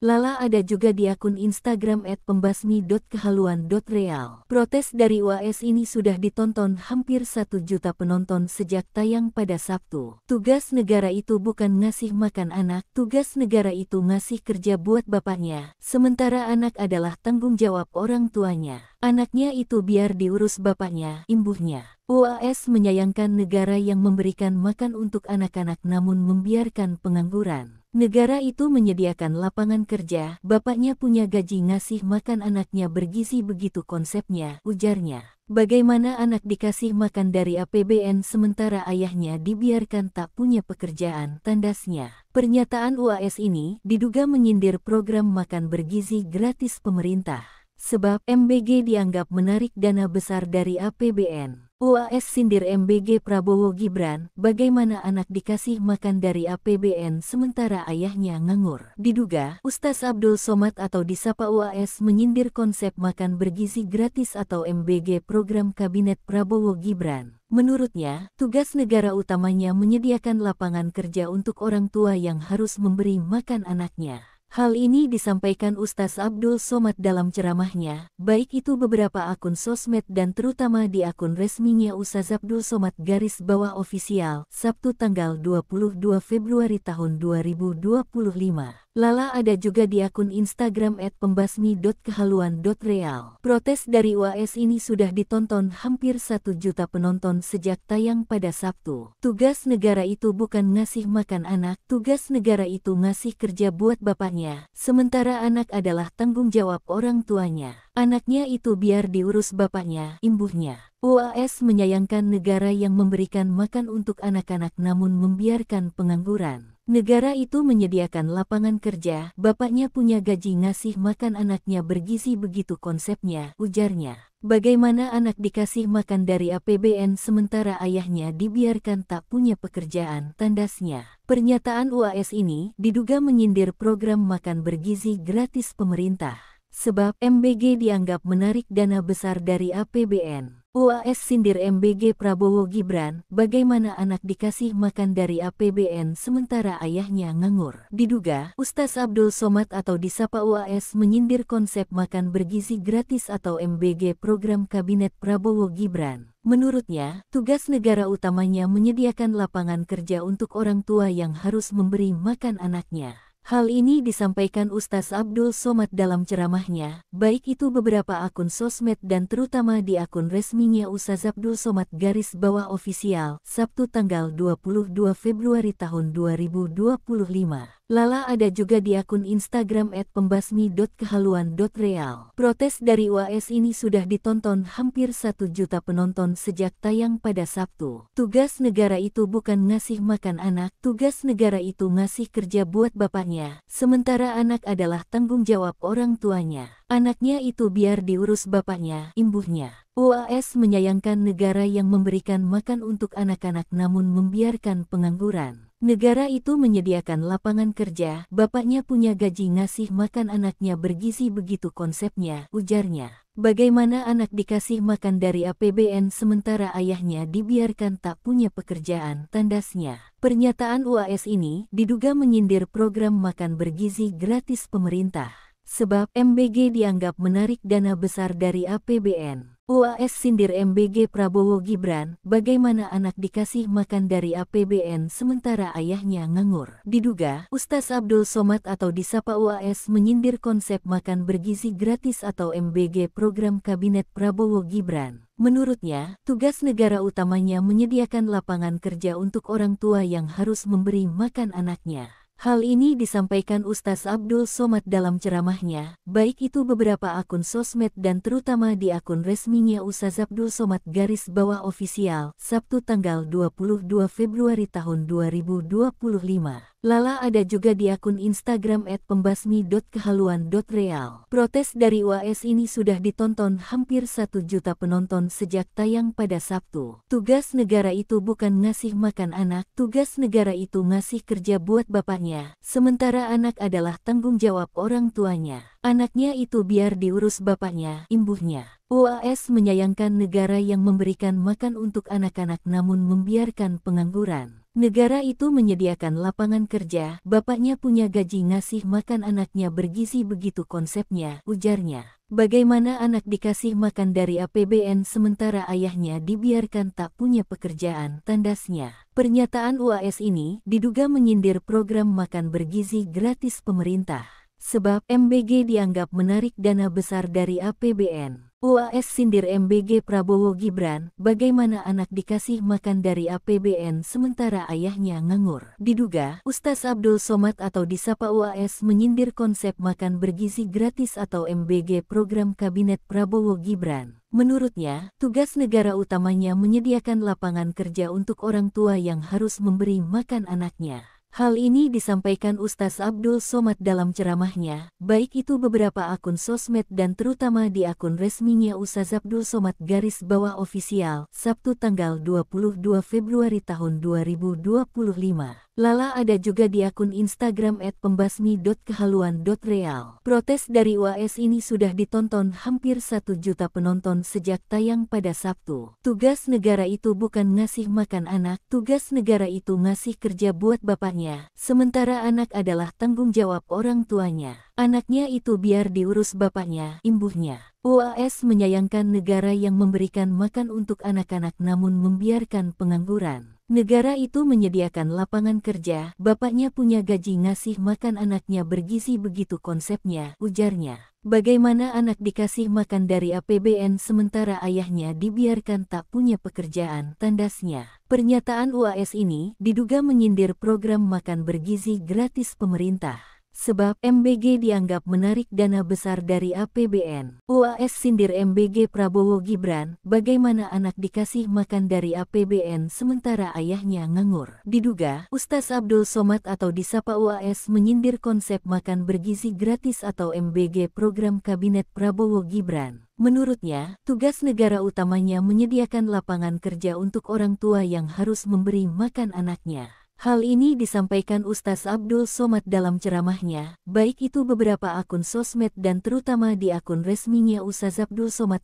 Lala ada juga di akun Instagram @pembasmi.kehaluan.real. Protes dari UAS ini sudah ditonton hampir 1 juta penonton sejak tayang pada Sabtu. Tugas negara itu bukan ngasih makan anak, tugas negara itu ngasih kerja buat bapaknya, sementara anak adalah tanggung jawab orang tuanya. Anaknya itu biar diurus bapaknya, imbuhnya. UAS menyayangkan negara yang memberikan makan untuk anak-anak namun membiarkan pengangguran. Negara itu menyediakan lapangan kerja, bapaknya punya gaji ngasih makan anaknya bergizi begitu konsepnya, ujarnya. Bagaimana anak dikasih makan dari APBN sementara ayahnya dibiarkan tak punya pekerjaan, tandasnya. Pernyataan UAS ini diduga menyindir program makan bergizi gratis pemerintah. Sebab MBG dianggap menarik dana besar dari APBN. UAS sindir MBG Prabowo Gibran, bagaimana anak dikasih makan dari APBN sementara ayahnya nganggur. Diduga, Ustaz Abdul Somad atau disapa UAS menyindir konsep makan bergizi gratis atau MBG program Kabinet Prabowo Gibran. Menurutnya, tugas negara utamanya menyediakan lapangan kerja untuk orang tua yang harus memberi makan anaknya. Hal ini disampaikan Ustaz Abdul Somad dalam ceramahnya, baik itu beberapa akun sosmed dan terutama di akun resminya Ustaz Abdul Somad _official, Sabtu tanggal 22 Februari tahun 2025. Lala ada juga di akun Instagram @pembasmi.kehaluan.real. Protes dari UAS ini sudah ditonton hampir 1 juta penonton sejak tayang pada Sabtu. Tugas negara itu bukan ngasih makan anak, tugas negara itu ngasih kerja buat bapaknya, sementara anak adalah tanggung jawab orang tuanya. Anaknya itu biar diurus bapaknya, imbuhnya. UAS menyayangkan negara yang memberikan makan untuk anak-anak namun membiarkan pengangguran. Negara itu menyediakan lapangan kerja, bapaknya punya gaji ngasih makan anaknya bergizi begitu konsepnya, ujarnya. Bagaimana anak dikasih makan dari APBN sementara ayahnya dibiarkan tak punya pekerjaan, tandasnya. Pernyataan UAS ini diduga menyindir program makan bergizi gratis pemerintah. Sebab MBG dianggap menarik dana besar dari APBN. UAS sindir MBG Prabowo Gibran, bagaimana anak dikasih makan dari APBN sementara ayahnya nganggur. Diduga, Ustaz Abdul Somad atau disapa UAS menyindir konsep makan bergizi gratis atau MBG program Kabinet Prabowo Gibran. Menurutnya, tugas negara utamanya menyediakan lapangan kerja untuk orang tua yang harus memberi makan anaknya. Hal ini disampaikan Ustaz Abdul Somad dalam ceramahnya, baik itu beberapa akun sosmed dan terutama di akun resminya Ustaz Abdul Somad _official, Sabtu tanggal 22 Februari tahun 2025. Lala ada juga di akun Instagram @pembasmi.kehaluan.real. Protes dari UAS ini sudah ditonton hampir 1 juta penonton sejak tayang pada Sabtu. Tugas negara itu bukan ngasih makan anak, tugas negara itu ngasih kerja buat bapaknya, sementara anak adalah tanggung jawab orang tuanya. Anaknya itu biar diurus bapaknya, imbuhnya. UAS menyayangkan negara yang memberikan makan untuk anak-anak namun membiarkan pengangguran. Negara itu menyediakan lapangan kerja, bapaknya punya gaji ngasih makan anaknya bergizi begitu konsepnya, ujarnya. Bagaimana anak dikasih makan dari APBN sementara ayahnya dibiarkan tak punya pekerjaan, tandasnya. Pernyataan UAS ini diduga menyindir program makan bergizi gratis pemerintah. Sebab MBG dianggap menarik dana besar dari APBN. UAS sindir MBG Prabowo Gibran, bagaimana anak dikasih makan dari APBN sementara ayahnya nganggur. Diduga, Ustaz Abdul Somad atau disapa UAS menyindir konsep makan bergizi gratis atau MBG program Kabinet Prabowo Gibran. Menurutnya, tugas negara utamanya menyediakan lapangan kerja untuk orang tua yang harus memberi makan anaknya. Hal ini disampaikan Ustaz Abdul Somad dalam ceramahnya, baik itu beberapa akun sosmed dan terutama di akun resminya Ustaz Abdul Somad _official, Sabtu tanggal 22 Februari tahun 2025. Lala ada juga di akun Instagram @pembasmi.kehaluan.real. Protes dari UAS ini sudah ditonton hampir 1 juta penonton sejak tayang pada Sabtu. Tugas negara itu bukan ngasih makan anak, tugas negara itu ngasih kerja buat bapaknya, sementara anak adalah tanggung jawab orang tuanya. Anaknya itu biar diurus bapaknya, imbuhnya. UAS menyayangkan negara yang memberikan makan untuk anak-anak namun membiarkan pengangguran. Negara itu menyediakan lapangan kerja, bapaknya punya gaji ngasih makan anaknya bergizi begitu konsepnya, ujarnya. Bagaimana anak dikasih makan dari APBN sementara ayahnya dibiarkan tak punya pekerjaan, tandasnya. Pernyataan UAS ini diduga menyindir program makan bergizi gratis pemerintah. Sebab MBG dianggap menarik dana besar dari APBN. UAS sindir MBG Prabowo Gibran, bagaimana anak dikasih makan dari APBN sementara ayahnya nganggur. Diduga, Ustaz Abdul Somad atau disapa UAS menyindir konsep makan bergizi gratis atau MBG program Kabinet Prabowo Gibran. Menurutnya, tugas negara utamanya menyediakan lapangan kerja untuk orang tua yang harus memberi makan anaknya. Hal ini disampaikan Ustaz Abdul Somad dalam ceramahnya, baik itu beberapa akun sosmed dan terutama di akun resminya Ustaz Abdul Somad _official, Sabtu tanggal 22 Februari tahun 2025. Lala ada juga di akun Instagram @pembasmi.kehaluan.real. Protes dari UAS ini sudah ditonton hampir 1 juta penonton sejak tayang pada Sabtu. Tugas negara itu bukan ngasih makan anak, tugas negara itu ngasih kerja buat bapaknya, sementara anak adalah tanggung jawab orang tuanya. Anaknya itu biar diurus bapaknya, imbuhnya. UAS menyayangkan negara yang memberikan makan untuk anak-anak namun membiarkan pengangguran. Negara itu menyediakan lapangan kerja, bapaknya punya gaji ngasih makan anaknya bergizi begitu konsepnya, ujarnya. Bagaimana anak dikasih makan dari APBN sementara ayahnya dibiarkan tak punya pekerjaan, tandasnya. Pernyataan UAS ini diduga menyindir program makan bergizi gratis pemerintah. Sebab MBG dianggap menarik dana besar dari APBN. UAS sindir MBG Prabowo Gibran, bagaimana anak dikasih makan dari APBN sementara ayahnya nganggur. Diduga, Ustaz Abdul Somad atau disapa UAS menyindir konsep makan bergizi gratis atau MBG program Kabinet Prabowo Gibran. Menurutnya, tugas negara utamanya menyediakan lapangan kerja untuk orang tua yang harus memberi makan anaknya. Hal ini disampaikan Ustaz Abdul Somad dalam ceramahnya, baik itu beberapa akun sosmed dan terutama di akun resminya Ustaz Abdul Somad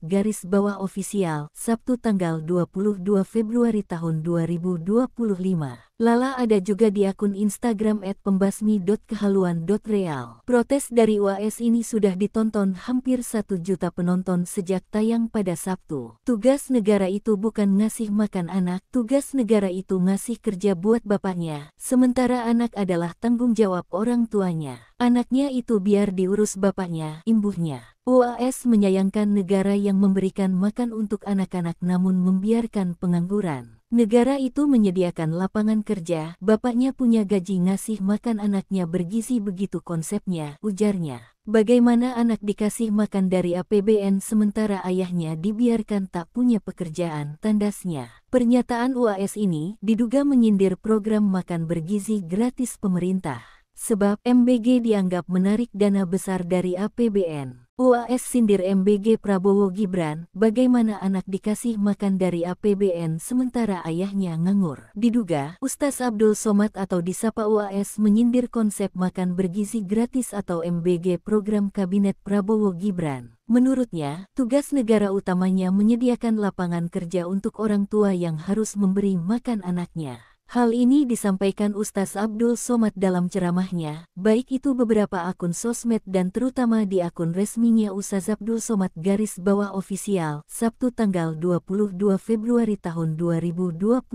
_official, Sabtu tanggal 22 Februari tahun 2025. Lala ada juga di akun Instagram @pembasmi.kehaluan.real. Protes dari UAS ini sudah ditonton hampir 1 juta penonton sejak tayang pada Sabtu. Tugas negara itu bukan ngasih makan anak, tugas negara itu ngasih kerja buat bapaknya, sementara anak adalah tanggung jawab orang tuanya. Anaknya itu biar diurus bapaknya, imbuhnya. UAS menyayangkan negara yang memberikan makan untuk anak-anak namun membiarkan pengangguran. Negara itu menyediakan lapangan kerja, bapaknya punya gaji ngasih makan anaknya bergizi begitu konsepnya, ujarnya. Bagaimana anak dikasih makan dari APBN sementara ayahnya dibiarkan tak punya pekerjaan, tandasnya. Pernyataan UAS ini diduga menyindir program makan bergizi gratis pemerintah. Sebab MBG dianggap menarik dana besar dari APBN. UAS sindir MBG Prabowo Gibran, bagaimana anak dikasih makan dari APBN sementara ayahnya nganggur. Diduga, Ustaz Abdul Somad atau disapa UAS menyindir konsep makan bergizi gratis atau MBG program Kabinet Prabowo Gibran. Menurutnya, tugas negara utamanya menyediakan lapangan kerja untuk orang tua yang harus memberi makan anaknya. Hal ini disampaikan Ustaz Abdul Somad dalam ceramahnya, baik itu beberapa akun sosmed dan terutama di akun resminya Ustaz Abdul Somad _official, Sabtu tanggal 22 Februari tahun 2025.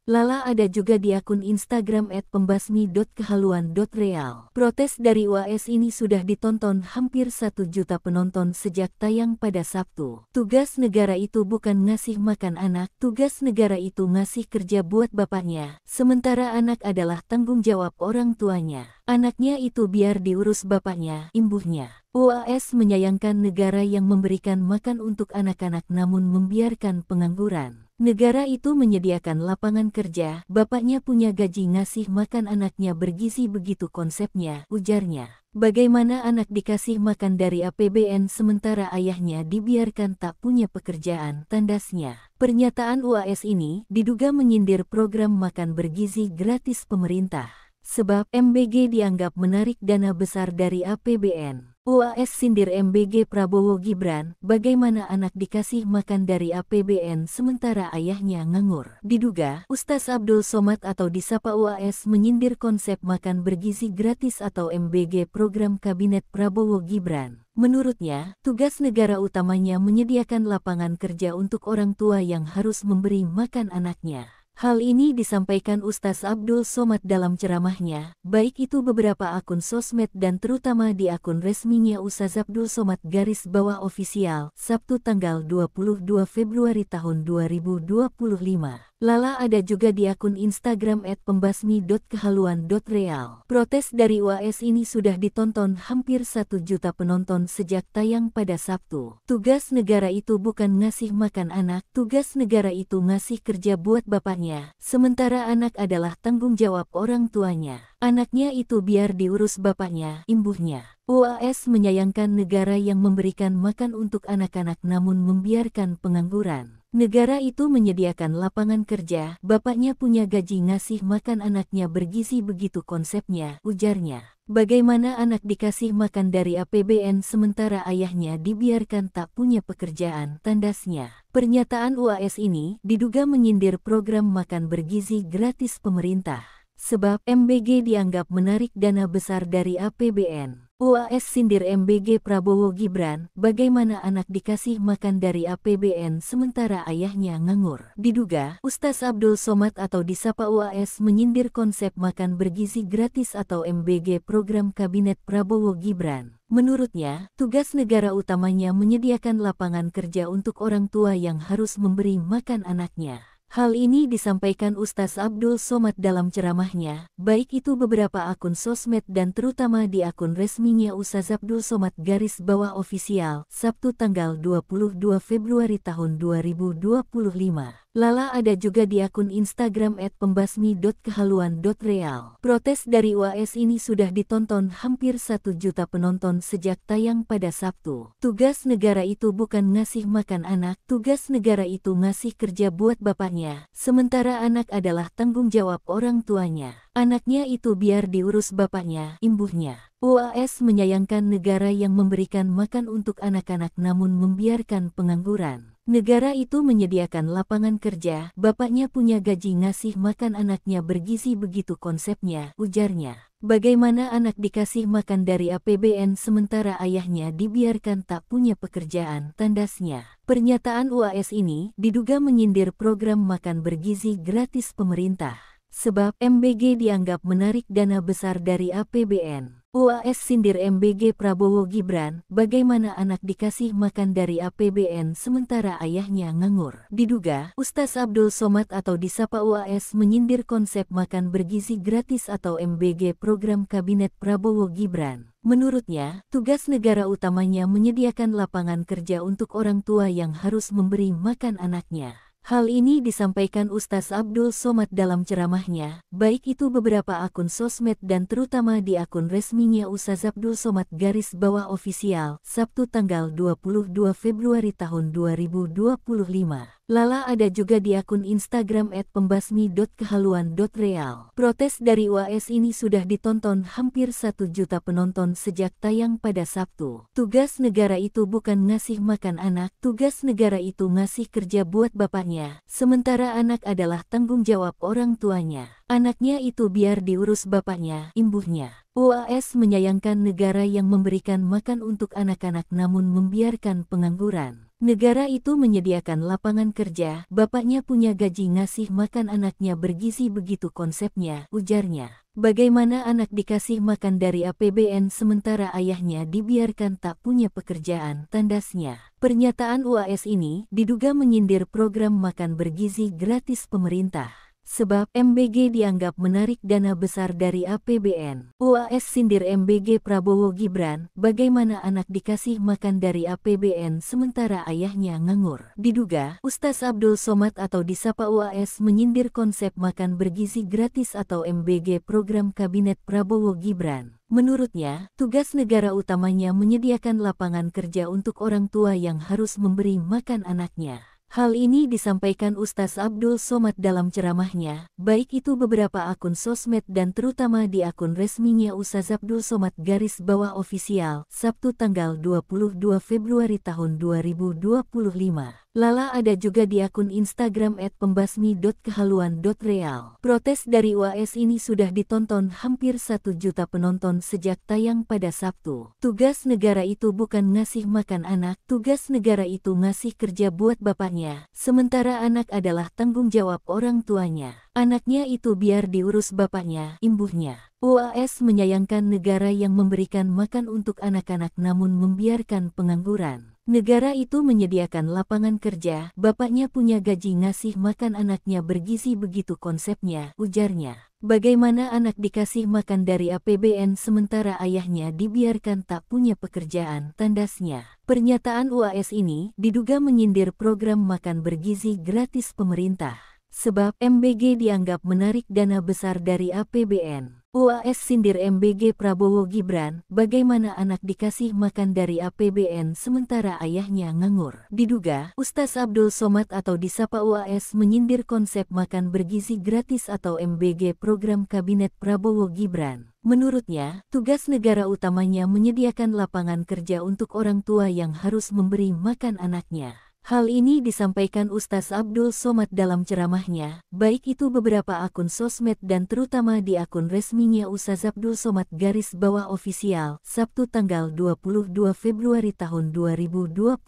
Lala ada juga di akun Instagram @pembasmi.kehaluan.real. Protes dari UAS ini sudah ditonton hampir 1 juta penonton sejak tayang pada Sabtu. Tugas negara itu bukan ngasih makan anak, tugas negara itu ngasih kerja buat bapaknya, sementara anak adalah tanggung jawab orang tuanya. Anaknya itu biar diurus bapaknya, imbuhnya. UAS menyayangkan negara yang memberikan makan untuk anak-anak namun membiarkan pengangguran. Negara itu menyediakan lapangan kerja, bapaknya punya gaji ngasih makan anaknya bergizi begitu konsepnya, ujarnya. Bagaimana anak dikasih makan dari APBN sementara ayahnya dibiarkan tak punya pekerjaan, tandasnya. Pernyataan UAS ini diduga menyindir program makan bergizi gratis pemerintah. Sebab MBG dianggap menarik dana besar dari APBN. UAS sindir MBG Prabowo Gibran, bagaimana anak dikasih makan dari APBN sementara ayahnya nganggur. Diduga, Ustaz Abdul Somad atau disapa UAS menyindir konsep makan bergizi gratis atau MBG program Kabinet Prabowo Gibran. Menurutnya, tugas negara utamanya menyediakan lapangan kerja untuk orang tua yang harus memberi makan anaknya. Hal ini disampaikan Ustaz Abdul Somad dalam ceramahnya, baik itu beberapa akun sosmed dan terutama di akun resminya Ustaz Abdul Somad _official, Sabtu tanggal 22 Februari tahun 2025. Lala ada juga di akun Instagram @pembasmi.kehaluan.real. Protes dari UAS ini sudah ditonton hampir 1 juta penonton sejak tayang pada Sabtu. Tugas negara itu bukan ngasih makan anak, tugas negara itu ngasih kerja buat bapaknya, sementara anak adalah tanggung jawab orang tuanya. Anaknya itu biar diurus bapaknya, imbuhnya. UAS menyayangkan negara yang memberikan makan untuk anak-anak namun membiarkan pengangguran. Negara itu menyediakan lapangan kerja, bapaknya punya gaji ngasih makan anaknya bergizi begitu konsepnya, ujarnya. Bagaimana anak dikasih makan dari APBN sementara ayahnya dibiarkan tak punya pekerjaan, tandasnya. Pernyataan UAS ini diduga menyindir program makan bergizi gratis pemerintah. Sebab MBG dianggap menarik dana besar dari APBN. UAS sindir MBG Prabowo Gibran, bagaimana anak dikasih makan dari APBN sementara ayahnya nganggur. Diduga, Ustaz Abdul Somad atau disapa UAS menyindir konsep makan bergizi gratis atau MBG program Kabinet Prabowo Gibran. Menurutnya, tugas negara utamanya menyediakan lapangan kerja untuk orang tua yang harus memberi makan anaknya. Hal ini disampaikan Ustaz Abdul Somad dalam ceramahnya, baik itu beberapa akun sosmed dan terutama di akun resminya Ustaz Abdul Somad _official, Sabtu tanggal 22 Februari tahun 2025. Lala ada juga di akun Instagram @pembasmi.kehaluan.real. Protes dari UAS ini sudah ditonton hampir 1 juta penonton sejak tayang pada Sabtu. Tugas negara itu bukan ngasih makan anak, tugas negara itu ngasih kerja buat bapaknya, sementara anak adalah tanggung jawab orang tuanya. Anaknya itu biar diurus bapaknya, imbuhnya. UAS menyayangkan negara yang memberikan makan untuk anak-anak namun membiarkan pengangguran. Negara itu menyediakan lapangan kerja, bapaknya punya gaji ngasih makan anaknya bergizi begitu konsepnya, ujarnya. Bagaimana anak dikasih makan dari APBN sementara ayahnya dibiarkan tak punya pekerjaan, tandasnya. Pernyataan UAS ini diduga menyindir program makan bergizi gratis pemerintah. Sebab MBG dianggap menarik dana besar dari APBN. UAS sindir MBG Prabowo Gibran, bagaimana anak dikasih makan dari APBN sementara ayahnya nganggur. Diduga, Ustaz Abdul Somad atau disapa UAS menyindir konsep makan bergizi gratis atau MBG program Kabinet Prabowo Gibran. Menurutnya, tugas negara utamanya menyediakan lapangan kerja untuk orang tua yang harus memberi makan anaknya. Hal ini disampaikan Ustaz Abdul Somad dalam ceramahnya, baik itu beberapa akun sosmed dan terutama di akun resminya Ustaz Abdul Somad _official, Sabtu tanggal 22 Februari tahun 2025. Lala ada juga di akun Instagram @pembasmi.kehaluan.real. Protes dari UAS ini sudah ditonton hampir 1 juta penonton sejak tayang pada Sabtu. Tugas negara itu bukan ngasih makan anak, tugas negara itu ngasih kerja buat bapaknya, sementara anak adalah tanggung jawab orang tuanya. Anaknya itu biar diurus bapaknya, imbuhnya. UAS menyayangkan negara yang memberikan makan untuk anak-anak namun membiarkan pengangguran. Negara itu menyediakan lapangan kerja, bapaknya punya gaji ngasih makan anaknya bergizi begitu konsepnya, ujarnya. Bagaimana anak dikasih makan dari APBN sementara ayahnya dibiarkan tak punya pekerjaan, tandasnya. Pernyataan UAS ini diduga menyindir program makan bergizi gratis pemerintah. Sebab MBG dianggap menarik dana besar dari APBN. UAS sindir MBG Prabowo Gibran, bagaimana anak dikasih makan dari APBN sementara ayahnya nganggur. Diduga, Ustaz Abdul Somad atau disapa UAS menyindir konsep makan bergizi gratis atau MBG program Kabinet Prabowo Gibran. Menurutnya, tugas negara utamanya menyediakan lapangan kerja untuk orang tua yang harus memberi makan anaknya. Hal ini disampaikan Ustaz Abdul Somad dalam ceramahnya, baik itu beberapa akun sosmed dan terutama di akun resminya Ustaz Abdul Somad _official, Sabtu tanggal 22 Februari tahun 2025. Lala ada juga di akun Instagram @pembasmi.kehaluan.real. Protes dari UAS ini sudah ditonton hampir 1 juta penonton sejak tayang pada Sabtu. Tugas negara itu bukan ngasih makan anak, tugas negara itu ngasih kerja buat bapaknya, sementara anak adalah tanggung jawab orang tuanya. Anaknya itu biar diurus bapaknya, imbuhnya. UAS menyayangkan negara yang memberikan makan untuk anak-anak namun membiarkan pengangguran. Negara itu menyediakan lapangan kerja, bapaknya punya gaji ngasih makan anaknya bergizi begitu konsepnya, ujarnya. Bagaimana anak dikasih makan dari APBN sementara ayahnya dibiarkan tak punya pekerjaan, tandasnya. Pernyataan UAS ini diduga menyindir program makan bergizi gratis pemerintah. Sebab MBG dianggap menarik dana besar dari APBN. UAS sindir MBG Prabowo Gibran, bagaimana anak dikasih makan dari APBN sementara ayahnya nganggur. Diduga, Ustaz Abdul Somad atau disapa UAS menyindir konsep makan bergizi gratis atau MBG program Kabinet Prabowo Gibran. Menurutnya, tugas negara utamanya menyediakan lapangan kerja untuk orang tua yang harus memberi makan anaknya. Hal ini disampaikan Ustaz Abdul Somad dalam ceramahnya, baik itu beberapa akun sosmed dan terutama di akun resminya Ustaz Abdul Somad _official, Sabtu tanggal 22 Februari tahun 2025.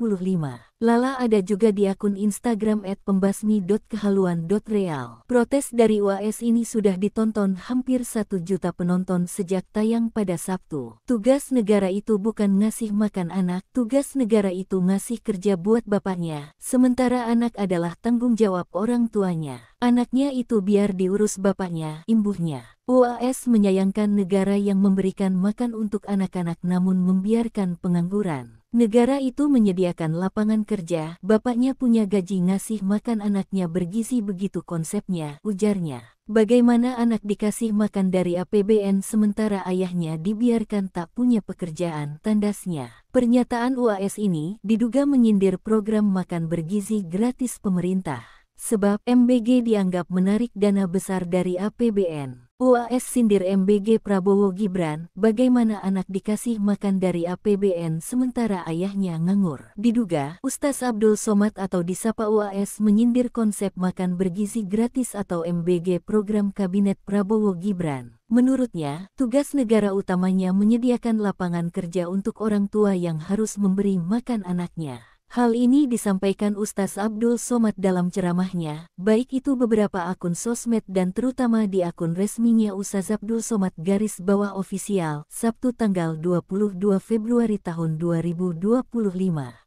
Lala ada juga di akun Instagram @pembasmi.kehaluan.real. Protes dari UAS ini sudah ditonton hampir 1 juta penonton sejak tayang pada Sabtu. Tugas negara itu bukan ngasih makan anak, tugas negara itu ngasih kerja buat bapaknya, sementara anak adalah tanggung jawab orang tuanya. Anaknya itu biar diurus bapaknya, imbuhnya. UAS menyayangkan negara yang memberikan makan untuk anak-anak namun membiarkan pengangguran. Negara itu menyediakan lapangan kerja, bapaknya punya gaji ngasih makan anaknya bergizi begitu konsepnya, ujarnya. Bagaimana anak dikasih makan dari APBN sementara ayahnya dibiarkan tak punya pekerjaan, tandasnya. Pernyataan UAS ini diduga menyindir program makan bergizi gratis pemerintah. Sebab MBG dianggap menarik dana besar dari APBN. UAS sindir MBG Prabowo Gibran, bagaimana anak dikasih makan dari APBN sementara ayahnya nganggur. Diduga, Ustaz Abdul Somad atau disapa UAS menyindir konsep makan bergizi gratis atau MBG program Kabinet Prabowo Gibran. Menurutnya, tugas negara utamanya menyediakan lapangan kerja untuk orang tua yang harus memberi makan anaknya. Hal ini disampaikan Ustaz Abdul Somad dalam ceramahnya, baik itu beberapa akun sosmed dan terutama di akun resminya Ustaz Abdul Somad _official, Sabtu tanggal 22 Februari tahun 2025.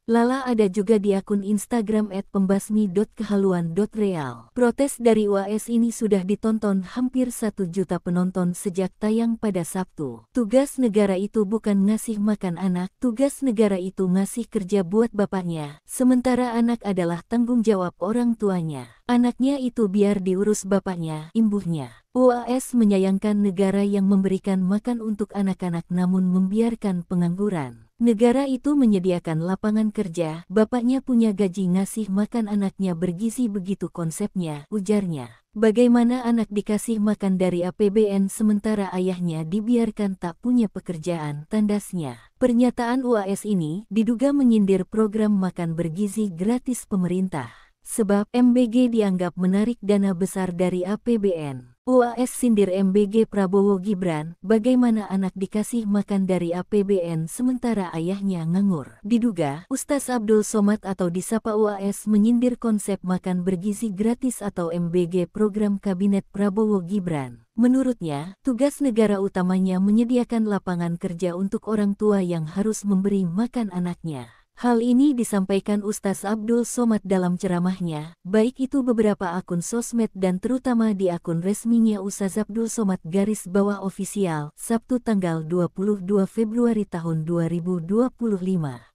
Lala ada juga di akun Instagram @pembasmi.kehaluan.real. Protes dari UAS ini sudah ditonton hampir 1 juta penonton sejak tayang pada Sabtu. Tugas negara itu bukan ngasih makan anak, tugas negara itu ngasih kerja buat bapaknya, sementara anak adalah tanggung jawab orang tuanya. Anaknya itu biar diurus bapaknya, imbuhnya. UAS menyayangkan negara yang memberikan makan untuk anak-anak namun membiarkan pengangguran. Negara itu menyediakan lapangan kerja, bapaknya punya gaji ngasih makan anaknya bergizi begitu konsepnya, ujarnya. Bagaimana anak dikasih makan dari APBN sementara ayahnya dibiarkan tak punya pekerjaan, tandasnya. Pernyataan UAS ini diduga menyindir program makan bergizi gratis pemerintah. Sebab MBG dianggap menarik dana besar dari APBN. UAS sindir MBG Prabowo Gibran, bagaimana anak dikasih makan dari APBN sementara ayahnya nganggur. Diduga, Ustaz Abdul Somad atau disapa UAS menyindir konsep makan bergizi gratis atau MBG program Kabinet Prabowo Gibran. Menurutnya, tugas negara utamanya menyediakan lapangan kerja untuk orang tua yang harus memberi makan anaknya. Hal ini disampaikan Ustaz Abdul Somad dalam ceramahnya, baik itu beberapa akun sosmed dan terutama di akun resminya Ustaz Abdul Somad _official, Sabtu tanggal 22 Februari tahun 2025.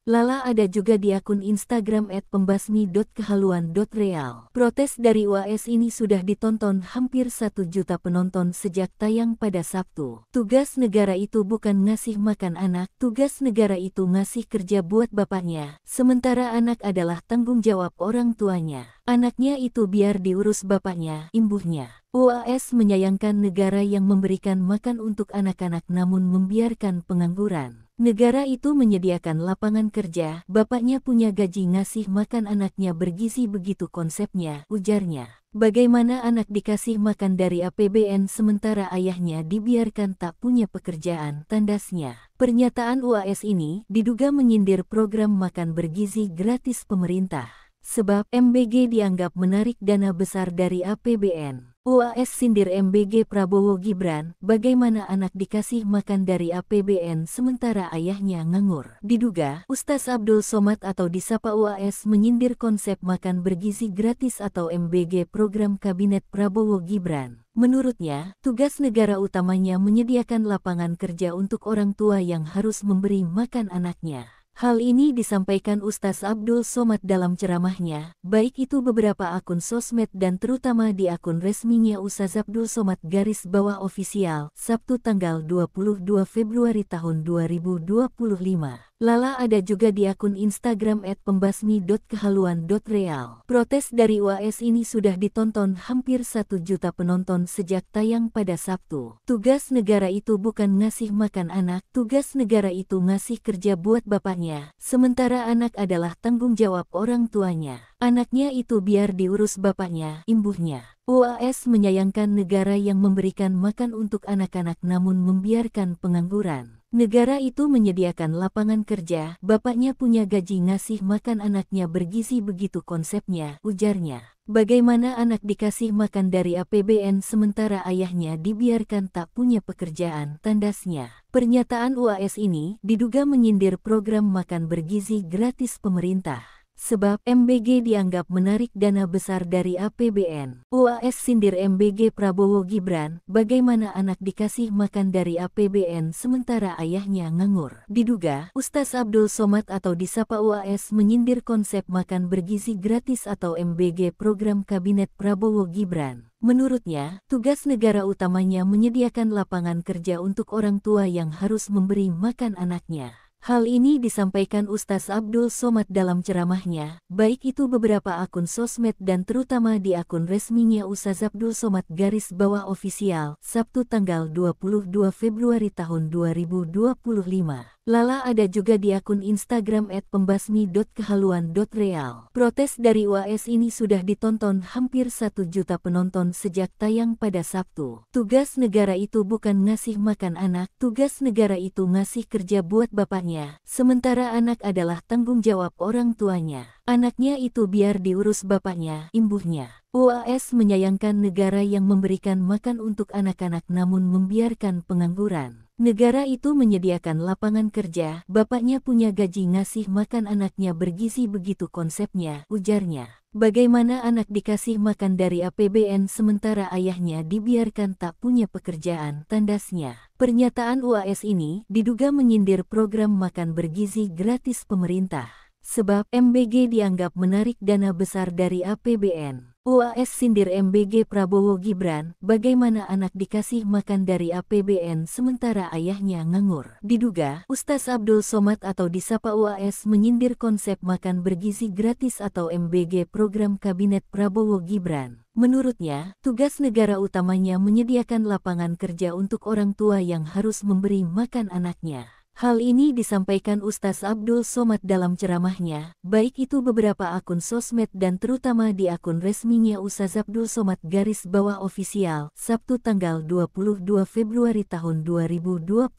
Lala ada juga di akun Instagram @pembasmi.kehaluan.real. Protes dari UAS ini sudah ditonton hampir 1 juta penonton sejak tayang pada Sabtu. Tugas negara itu bukan ngasih makan anak, tugas negara itu ngasih kerja buat bapaknya, sementara anak adalah tanggung jawab orang tuanya. Anaknya itu biar diurus bapaknya, imbuhnya. UAS menyayangkan negara yang memberikan makan untuk anak-anak namun membiarkan pengangguran. Negara itu menyediakan lapangan kerja, bapaknya punya gaji ngasih makan anaknya bergizi begitu konsepnya, ujarnya. Bagaimana anak dikasih makan dari APBN sementara ayahnya dibiarkan tak punya pekerjaan, tandasnya. Pernyataan UAS ini diduga menyindir program makan bergizi gratis pemerintah. Sebab MBG dianggap menarik dana besar dari APBN. UAS sindir MBG Prabowo Gibran, bagaimana anak dikasih makan dari APBN sementara ayahnya nganggur. Diduga, Ustaz Abdul Somad atau disapa UAS menyindir konsep makan bergizi gratis atau MBG program Kabinet Prabowo Gibran. Menurutnya, tugas negara utamanya menyediakan lapangan kerja untuk orang tua yang harus memberi makan anaknya. Hal ini disampaikan Ustaz Abdul Somad dalam ceramahnya, baik itu beberapa akun sosmed dan terutama di akun resminya Ustaz Abdul Somad _official, Sabtu tanggal 22 Februari tahun 2025. Lala ada juga di akun Instagram @pembasmi.kehaluan.real. Protes dari UAS ini sudah ditonton hampir 1 juta penonton sejak tayang pada Sabtu. Tugas negara itu bukan ngasih makan anak, tugas negara itu ngasih kerja buat bapaknya, sementara anak adalah tanggung jawab orang tuanya. Anaknya itu biar diurus bapaknya, imbuhnya. UAS menyayangkan negara yang memberikan makan untuk anak-anak namun membiarkan pengangguran. Negara itu menyediakan lapangan kerja, bapaknya punya gaji ngasih makan anaknya bergizi begitu konsepnya, ujarnya. Bagaimana anak dikasih makan dari APBN sementara ayahnya dibiarkan tak punya pekerjaan, tandasnya. Pernyataan UAS ini diduga menyindir program makan bergizi gratis pemerintah. Sebab MBG dianggap menarik dana besar dari APBN. UAS sindir MBG Prabowo Gibran, bagaimana anak dikasih makan dari APBN sementara ayahnya nganggur. Diduga, Ustaz Abdul Somad atau disapa UAS menyindir konsep makan bergizi gratis atau MBG program Kabinet Prabowo Gibran. Menurutnya, tugas negara utamanya menyediakan lapangan kerja untuk orang tua yang harus memberi makan anaknya. Hal ini disampaikan Ustaz Abdul Somad dalam ceramahnya, baik itu beberapa akun sosmed dan terutama di akun resminya Ustaz Abdul Somad _official, Sabtu tanggal 22 Februari tahun 2025. Lala ada juga di akun Instagram @pembasmi.kehaluan.real. Protes dari UAS ini sudah ditonton hampir 1 juta penonton sejak tayang pada Sabtu. Tugas negara itu bukan ngasih makan anak, tugas negara itu ngasih kerja buat bapaknya, sementara anak adalah tanggung jawab orang tuanya. Anaknya itu biar diurus bapaknya, imbuhnya. UAS menyayangkan negara yang memberikan makan untuk anak-anak namun membiarkan pengangguran. Negara itu menyediakan lapangan kerja, bapaknya punya gaji ngasih makan anaknya bergizi begitu konsepnya, ujarnya. Bagaimana anak dikasih makan dari APBN sementara ayahnya dibiarkan tak punya pekerjaan, tandasnya. Pernyataan UAS ini diduga menyindir program makan bergizi gratis pemerintah. Sebab MBG dianggap menarik dana besar dari APBN. UAS sindir MBG Prabowo Gibran, bagaimana anak dikasih makan dari APBN sementara ayahnya nganggur. Diduga, Ustaz Abdul Somad atau disapa UAS menyindir konsep makan bergizi gratis atau MBG program Kabinet Prabowo Gibran. Menurutnya, tugas negara utamanya menyediakan lapangan kerja untuk orang tua yang harus memberi makan anaknya. Hal ini disampaikan Ustaz Abdul Somad dalam ceramahnya, baik itu beberapa akun sosmed dan terutama di akun resminya Ustaz Abdul Somad _official, Sabtu tanggal 22 Februari tahun 2025.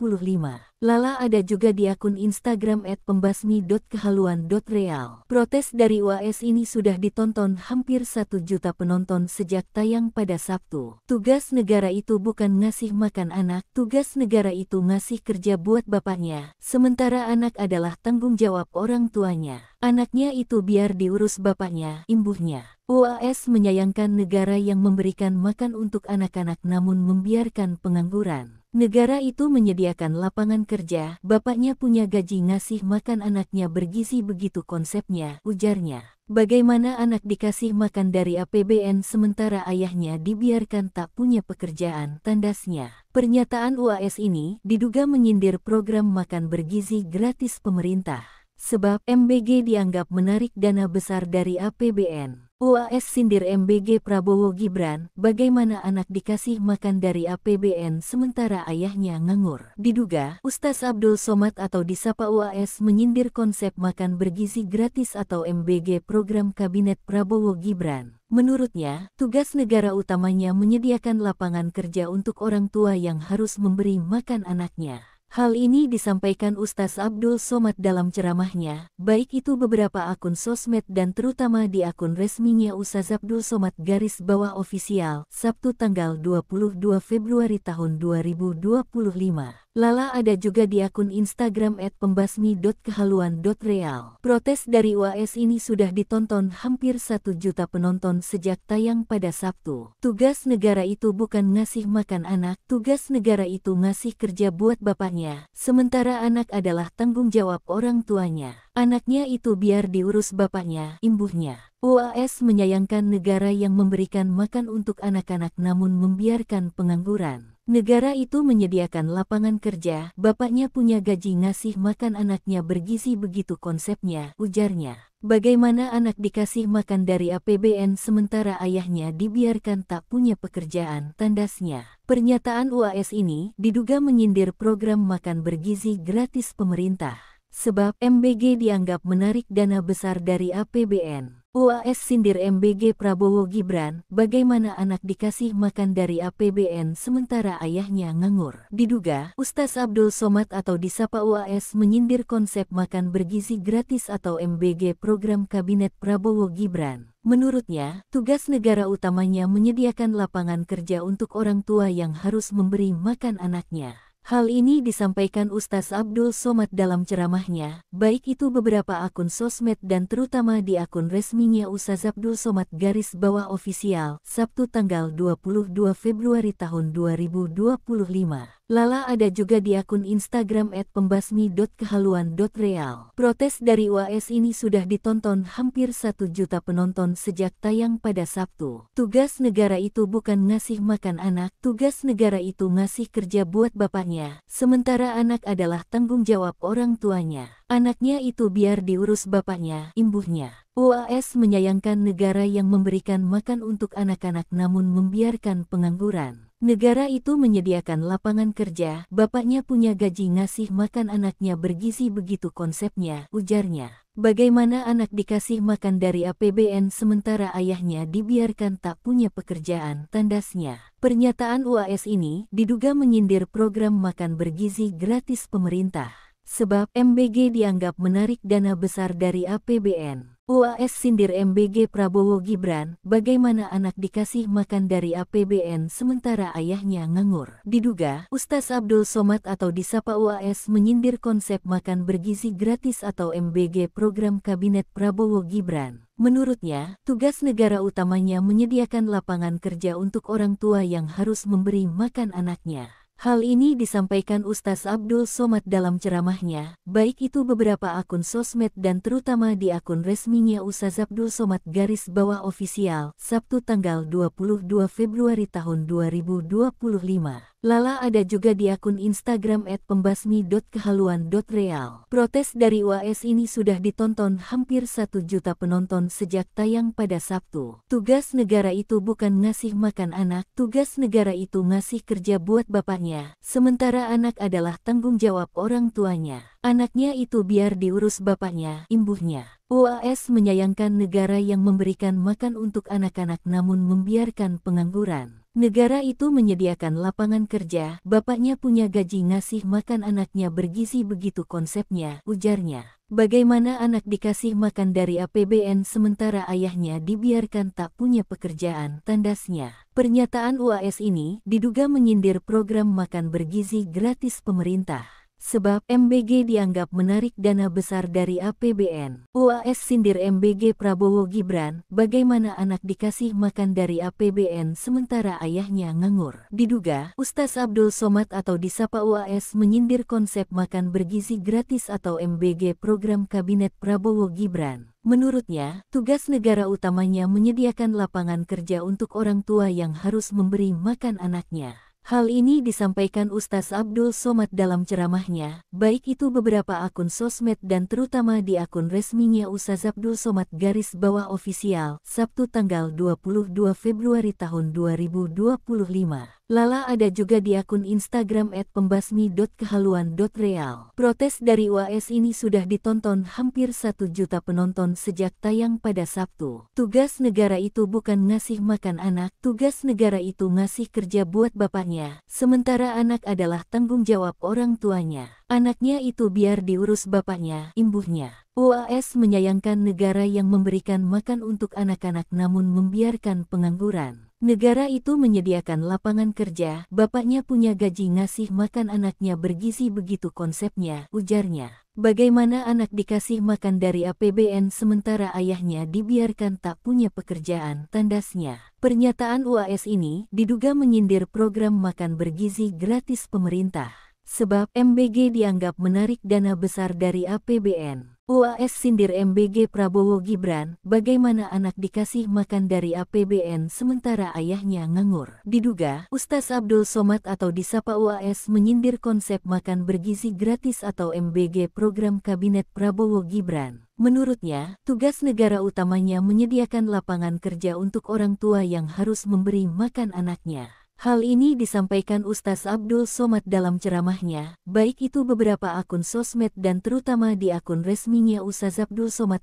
Lala ada juga di akun Instagram @pembasmi.kehaluan.real. Protes dari UAS ini sudah ditonton hampir 1 juta penonton sejak tayang pada Sabtu. Tugas negara itu bukan ngasih makan anak, tugas negara itu ngasih kerja buat bapaknya, sementara anak adalah tanggung jawab orang tuanya. Anaknya itu biar diurus bapaknya, imbuhnya. UAS menyayangkan negara yang memberikan makan untuk anak-anak namun membiarkan pengangguran. Negara itu menyediakan lapangan kerja, bapaknya punya gaji ngasih makan anaknya bergizi begitu konsepnya, ujarnya. Bagaimana anak dikasih makan dari APBN sementara ayahnya dibiarkan tak punya pekerjaan, tandasnya. Pernyataan UAS ini diduga menyindir program makan bergizi gratis pemerintah. Sebab MBG dianggap menarik dana besar dari APBN. UAS sindir MBG Prabowo Gibran, bagaimana anak dikasih makan dari APBN sementara ayahnya nganggur. Diduga, Ustaz Abdul Somad atau disapa UAS menyindir konsep makan bergizi gratis atau MBG program Kabinet Prabowo Gibran. Menurutnya, tugas negara utamanya menyediakan lapangan kerja untuk orang tua yang harus memberi makan anaknya. Hal ini disampaikan Ustaz Abdul Somad dalam ceramahnya, baik itu beberapa akun sosmed dan terutama di akun resminya Ustaz Abdul Somad _official, Sabtu tanggal 22 Februari tahun 2025. Lala ada juga di akun Instagram @pembasmi.kehaluan.real. Protes dari UAS ini sudah ditonton hampir 1 juta penonton sejak tayang pada Sabtu. Tugas negara itu bukan ngasih makan anak, tugas negara itu ngasih kerja buat bapaknya, sementara anak adalah tanggung jawab orang tuanya. Anaknya itu biar diurus bapaknya, imbuhnya. UAS menyayangkan negara yang memberikan makan untuk anak-anak namun membiarkan pengangguran. Negara itu menyediakan lapangan kerja, bapaknya punya gaji ngasih makan anaknya bergizi begitu konsepnya, ujarnya. Bagaimana anak dikasih makan dari APBN sementara ayahnya dibiarkan tak punya pekerjaan, tandasnya. Pernyataan UAS ini diduga menyindir program makan bergizi gratis pemerintah. Sebab MBG dianggap menarik dana besar dari APBN. UAS sindir MBG Prabowo Gibran, bagaimana anak dikasih makan dari APBN sementara ayahnya nganggur. Diduga, Ustaz Abdul Somad atau disapa UAS menyindir konsep makan bergizi gratis atau MBG program Kabinet Prabowo Gibran. Menurutnya, tugas negara utamanya menyediakan lapangan kerja untuk orang tua yang harus memberi makan anaknya. Hal ini disampaikan Ustaz Abdul Somad dalam ceramahnya, baik itu beberapa akun sosmed dan terutama di akun resminya Ustaz Abdul Somad _official, Sabtu tanggal 22 Februari tahun 2025. Lala ada juga di akun Instagram @pembasmi.kehaluan.real. Protes dari UAS ini sudah ditonton hampir 1 juta penonton sejak tayang pada Sabtu. Tugas negara itu bukan ngasih makan anak, tugas negara itu ngasih kerja buat bapaknya, sementara anak adalah tanggung jawab orang tuanya. Anaknya itu biar diurus bapaknya, imbuhnya. UAS menyayangkan negara yang memberikan makan untuk anak-anak namun membiarkan pengangguran. Negara itu menyediakan lapangan kerja, bapaknya punya gaji ngasih makan anaknya bergizi begitu konsepnya, ujarnya. Bagaimana anak dikasih makan dari APBN sementara ayahnya dibiarkan tak punya pekerjaan, tandasnya. Pernyataan UAS ini diduga menyindir program makan bergizi gratis pemerintah. Sebab MBG dianggap menarik dana besar dari APBN. UAS sindir MBG Prabowo Gibran, bagaimana anak dikasih makan dari APBN sementara ayahnya nganggur. Diduga, Ustaz Abdul Somad atau disapa UAS menyindir konsep makan bergizi gratis atau MBG program Kabinet Prabowo Gibran. Menurutnya, tugas negara utamanya menyediakan lapangan kerja untuk orang tua yang harus memberi makan anaknya. Hal ini disampaikan Ustaz Abdul Somad dalam ceramahnya, baik itu beberapa akun sosmed dan terutama di akun resminya Ustaz Abdul Somad _official, Sabtu tanggal 22 Februari tahun 2025. Lala ada juga di akun Instagram @pembasmi.kehaluan.real. Protes dari UAS ini sudah ditonton hampir 1 juta penonton sejak tayang pada Sabtu. Tugas negara itu bukan ngasih makan anak, tugas negara itu ngasih kerja buat bapaknya, sementara anak adalah tanggung jawab orang tuanya. Anaknya itu biar diurus bapaknya, imbuhnya. UAS menyayangkan negara yang memberikan makan untuk anak-anak namun membiarkan pengangguran. Negara itu menyediakan lapangan kerja, bapaknya punya gaji ngasih makan anaknya bergizi begitu konsepnya, ujarnya. Bagaimana anak dikasih makan dari APBN sementara ayahnya dibiarkan tak punya pekerjaan, tandasnya. Pernyataan UAS ini diduga menyindir program makan bergizi gratis pemerintah. Sebab MBG dianggap menarik dana besar dari APBN. UAS sindir MBG Prabowo Gibran, bagaimana anak dikasih makan dari APBN sementara ayahnya nganggur. Diduga, Ustaz Abdul Somad atau disapa UAS menyindir konsep makan bergizi gratis atau MBG program Kabinet Prabowo Gibran. Menurutnya, tugas negara utamanya menyediakan lapangan kerja untuk orang tua yang harus memberi makan anaknya. Hal ini disampaikan Ustaz Abdul Somad dalam ceramahnya, baik itu beberapa akun sosmed dan terutama di akun resminya Ustaz Abdul Somad _official, Sabtu tanggal 22 Februari tahun 2025. Lala ada juga di akun Instagram @pembasmi.kehaluan.real. Protes dari UAS ini sudah ditonton hampir 1 juta penonton sejak tayang pada Sabtu. Tugas negara itu bukan ngasih makan anak, tugas negara itu ngasih kerja buat bapaknya, sementara anak adalah tanggung jawab orang tuanya. Anaknya itu biar diurus bapaknya, imbuhnya. UAS menyayangkan negara yang memberikan makan untuk anak-anak namun membiarkan pengangguran. Negara itu menyediakan lapangan kerja, bapaknya punya gaji ngasih makan anaknya bergizi begitu konsepnya, ujarnya. Bagaimana anak dikasih makan dari APBN sementara ayahnya dibiarkan tak punya pekerjaan, tandasnya. Pernyataan UAS ini diduga menyindir program makan bergizi gratis pemerintah. Sebab MBG dianggap menarik dana besar dari APBN. UAS sindir MBG Prabowo Gibran, bagaimana anak dikasih makan dari APBN sementara ayahnya nganggur. Diduga, Ustaz Abdul Somad atau disapa UAS menyindir konsep makan bergizi gratis atau MBG program Kabinet Prabowo Gibran. Menurutnya, tugas negara utamanya menyediakan lapangan kerja untuk orang tua yang harus memberi makan anaknya. Hal ini disampaikan Ustaz Abdul Somad dalam ceramahnya, baik itu beberapa akun sosmed dan terutama di akun resminya Ustaz Abdul Somad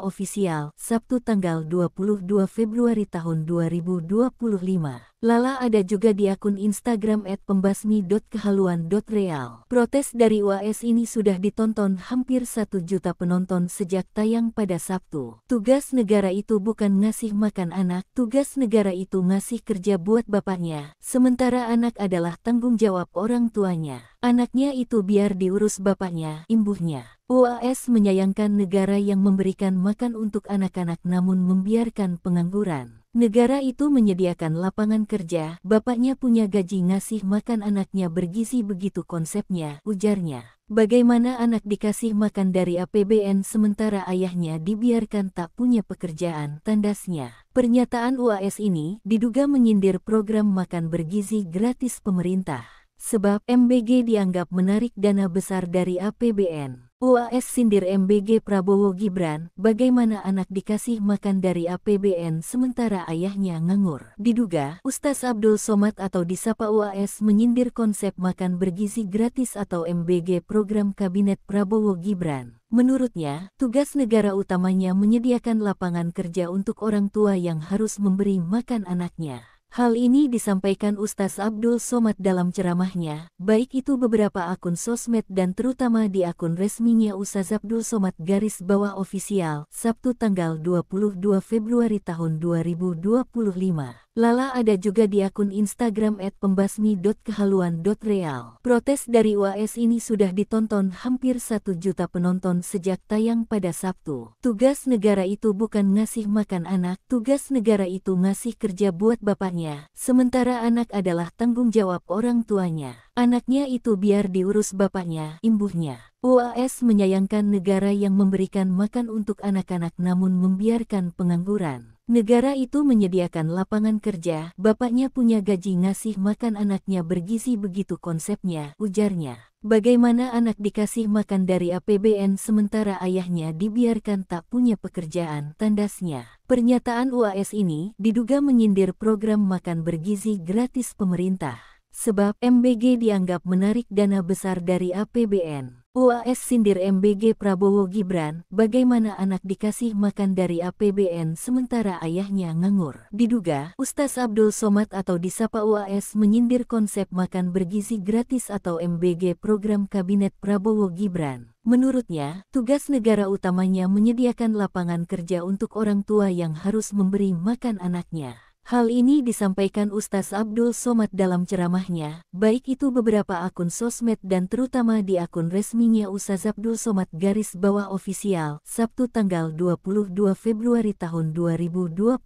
_official, Sabtu tanggal 22 Februari tahun 2025. Lala ada juga di akun Instagram @pembasmi.kehaluan.real. Protes dari UAS ini sudah ditonton hampir 1 juta penonton sejak tayang pada Sabtu. Tugas negara itu bukan ngasih makan anak, tugas negara itu ngasih kerja buat bapaknya, sementara anak adalah tanggung jawab orang tuanya. Anaknya itu biar diurus bapaknya, imbuhnya. UAS menyayangkan negara yang memberikan makan untuk anak-anak namun membiarkan pengangguran. Negara itu menyediakan lapangan kerja, bapaknya punya gaji ngasih makan anaknya bergizi begitu konsepnya, ujarnya. Bagaimana anak dikasih makan dari APBN sementara ayahnya dibiarkan tak punya pekerjaan, tandasnya. Pernyataan UAS ini diduga menyindir program makan bergizi gratis pemerintah. Sebab MBG dianggap menarik dana besar dari APBN. UAS sindir MBG Prabowo Gibran, bagaimana anak dikasih makan dari APBN sementara ayahnya nganggur. Diduga, Ustaz Abdul Somad atau disapa UAS menyindir konsep makan bergizi gratis atau MBG program Kabinet Prabowo Gibran. Menurutnya, tugas negara utamanya menyediakan lapangan kerja untuk orang tua yang harus memberi makan anaknya. Hal ini disampaikan Ustaz Abdul Somad dalam ceramahnya, baik itu beberapa akun sosmed dan terutama di akun resminya Ustaz Abdul Somad _official, Sabtu tanggal 22 Februari tahun 2025. Lala ada juga di akun Instagram @pembasmi.kehaluan.real. Protes dari UAS ini sudah ditonton hampir 1 juta penonton sejak tayang pada Sabtu. Tugas negara itu bukan ngasih makan anak, tugas negara itu ngasih kerja buat bapaknya, sementara anak adalah tanggung jawab orang tuanya. Anaknya itu biar diurus bapaknya, imbuhnya. UAS menyayangkan negara yang memberikan makan untuk anak-anak namun membiarkan pengangguran. Negara itu menyediakan lapangan kerja, bapaknya punya gaji ngasih makan anaknya bergizi begitu konsepnya, ujarnya. Bagaimana anak dikasih makan dari APBN sementara ayahnya dibiarkan tak punya pekerjaan, tandasnya. Pernyataan UAS ini diduga menyindir program makan bergizi gratis pemerintah. Sebab MBG dianggap menarik dana besar dari APBN. UAS sindir MBG Prabowo Gibran, bagaimana anak dikasih makan dari APBN sementara ayahnya nganggur. Diduga, Ustaz Abdul Somad atau disapa UAS menyindir konsep makan bergizi gratis atau MBG program Kabinet Prabowo Gibran. Menurutnya, tugas negara utamanya menyediakan lapangan kerja untuk orang tua yang harus memberi makan anaknya. Hal ini disampaikan Ustaz Abdul Somad dalam ceramahnya, baik itu beberapa akun sosmed dan terutama di akun resminya Ustaz Abdul Somad _official, Sabtu tanggal 22 Februari tahun 2025.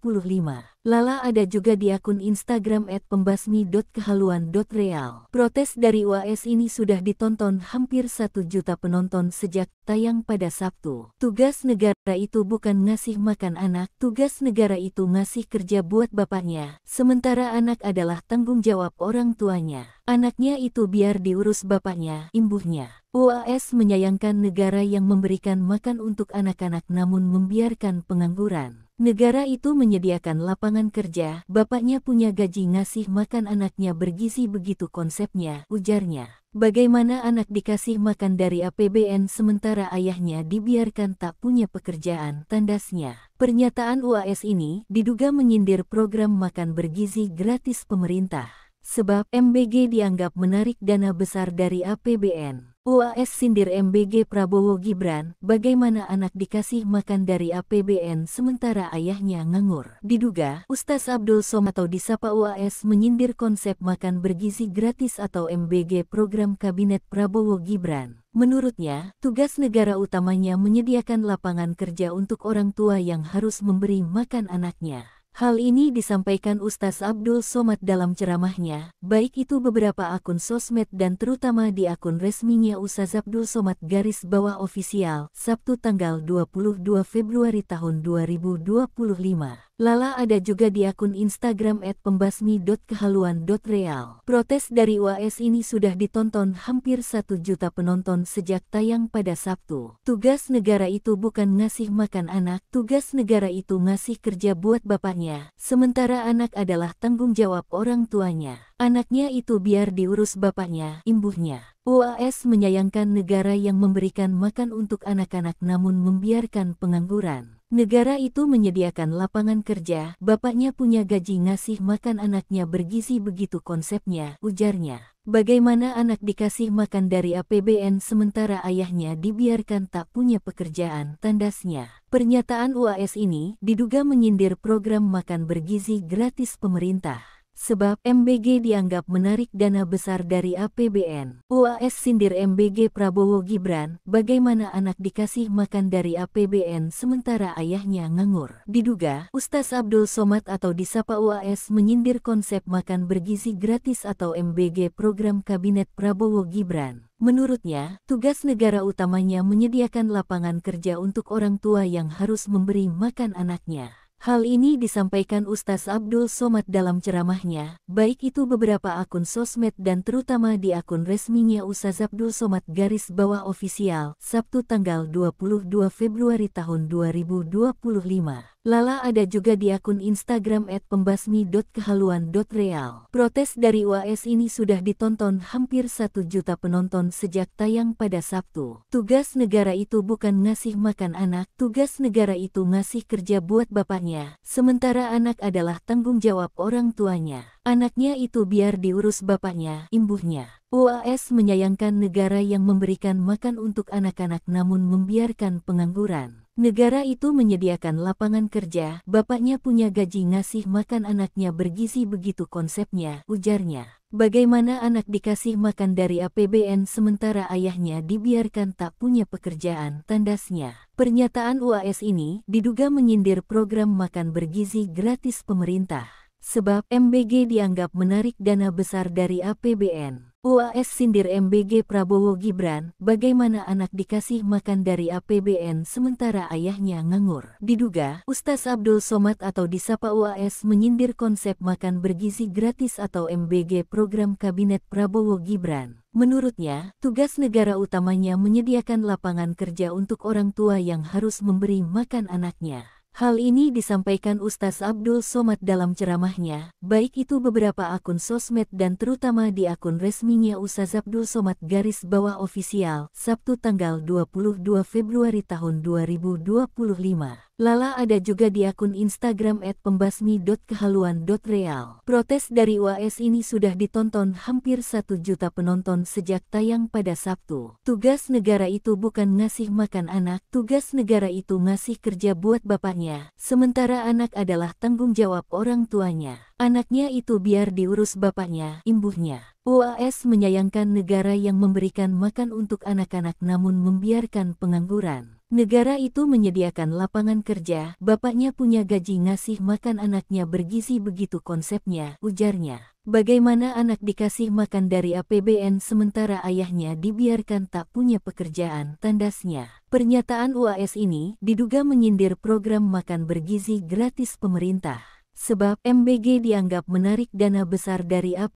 Lala ada juga di akun Instagram @pembasmi.kehaluan.real. Protes dari UAS ini sudah ditonton hampir 1 juta penonton sejak tayang pada Sabtu. Tugas negara itu bukan ngasih makan anak, tugas negara itu ngasih kerja buat bapaknya, sementara anak adalah tanggung jawab orang tuanya. Anaknya itu biar diurus bapaknya, imbuhnya. UAS menyayangkan negara yang memberikan makan untuk anak-anak namun membiarkan pengangguran. Negara itu menyediakan lapangan kerja, bapaknya punya gaji ngasih makan anaknya bergizi begitu konsepnya, ujarnya. Bagaimana anak dikasih makan dari APBN sementara ayahnya dibiarkan tak punya pekerjaan, tandasnya. Pernyataan UAS ini diduga menyindir program makan bergizi gratis pemerintah. Sebab MBG dianggap menarik dana besar dari APBN. UAS sindir MBG Prabowo Gibran, bagaimana anak dikasih makan dari APBN sementara ayahnya nganggur. Diduga, Ustaz Abdul Somad atau disapa UAS menyindir konsep makan bergizi gratis atau MBG program Kabinet Prabowo Gibran. Menurutnya, tugas negara utamanya menyediakan lapangan kerja untuk orang tua yang harus memberi makan anaknya. Hal ini disampaikan Ustaz Abdul Somad dalam ceramahnya, baik itu beberapa akun sosmed dan terutama di akun resminya Ustaz Abdul Somad _official, Sabtu tanggal 22 Februari tahun 2025. Lala ada juga di akun Instagram @pembasmi.kehaluan.real. Protes dari UAS ini sudah ditonton hampir 1 juta penonton sejak tayang pada Sabtu. Tugas negara itu bukan ngasih makan anak, tugas negara itu ngasih kerja buat bapaknya, sementara anak adalah tanggung jawab orang tuanya. Anaknya itu biar diurus bapaknya, imbuhnya. UAS menyayangkan negara yang memberikan makan untuk anak-anak namun membiarkan pengangguran. Negara itu menyediakan lapangan kerja, bapaknya punya gaji ngasih makan anaknya bergizi begitu konsepnya, ujarnya. Bagaimana anak dikasih makan dari APBN sementara ayahnya dibiarkan tak punya pekerjaan, tandasnya. Pernyataan UAS ini diduga menyindir program makan bergizi gratis pemerintah. Sebab MBG dianggap menarik dana besar dari APBN. UAS sindir MBG Prabowo Gibran, bagaimana anak dikasih makan dari APBN sementara ayahnya nganggur. Diduga, Ustaz Abdul Somad atau disapa UAS menyindir konsep makan bergizi gratis atau MBG program Kabinet Prabowo Gibran. Menurutnya, tugas negara utamanya menyediakan lapangan kerja untuk orang tua yang harus memberi makan anaknya. Hal ini disampaikan Ustaz Abdul Somad dalam ceramahnya, baik itu beberapa akun sosmed dan terutama di akun resminya Ustaz Abdul Somad _official, Sabtu tanggal 22 Februari tahun 2025. Lala ada juga di akun Instagram @pembasmi.kehaluan.real. Protes dari UAS ini sudah ditonton hampir 1 juta penonton sejak tayang pada Sabtu. Tugas negara itu bukan ngasih makan anak, tugas negara itu ngasih kerja buat bapaknya, sementara anak adalah tanggung jawab orang tuanya. Anaknya itu biar diurus bapaknya, imbuhnya. UAS menyayangkan negara yang memberikan makan untuk anak-anak namun membiarkan pengangguran. Negara itu menyediakan lapangan kerja, bapaknya punya gaji ngasih makan anaknya bergizi begitu konsepnya, ujarnya. Bagaimana anak dikasih makan dari APBN sementara ayahnya dibiarkan tak punya pekerjaan, tandasnya. Pernyataan UAS ini diduga menyindir program makan bergizi gratis pemerintah. Sebab MBG dianggap menarik dana besar dari APBN. UAS sindir MBG Prabowo Gibran, bagaimana anak dikasih makan dari APBN sementara ayahnya nganggur. Diduga, Ustaz Abdul Somad atau disapa UAS menyindir konsep makan bergizi gratis atau MBG program Kabinet Prabowo Gibran. Menurutnya, tugas negara utamanya menyediakan lapangan kerja untuk orang tua yang harus memberi makan anaknya. Hal ini disampaikan Ustaz Abdul Somad dalam ceramahnya, baik itu beberapa akun sosmed dan terutama di akun resminya Ustaz Abdul Somad _official, Sabtu tanggal 22 Februari tahun 2025. Lala ada juga di akun Instagram @pembasmi.kehaluan.real. Protes dari UAS ini sudah ditonton hampir 1 juta penonton sejak tayang pada Sabtu. Tugas negara itu bukan ngasih makan anak, tugas negara itu ngasih kerja buat bapaknya, sementara anak adalah tanggung jawab orang tuanya. Anaknya itu biar diurus bapaknya, imbuhnya. UAS menyayangkan negara yang memberikan makan untuk anak-anak namun membiarkan pengangguran. Negara itu menyediakan lapangan kerja, bapaknya punya gaji ngasih makan anaknya bergizi begitu konsepnya, ujarnya. Bagaimana anak dikasih makan dari APBN sementara ayahnya dibiarkan tak punya pekerjaan, tandasnya. Pernyataan UAS ini diduga menyindir program makan bergizi gratis pemerintah. Sebab MBG dianggap menarik dana besar dari APBN.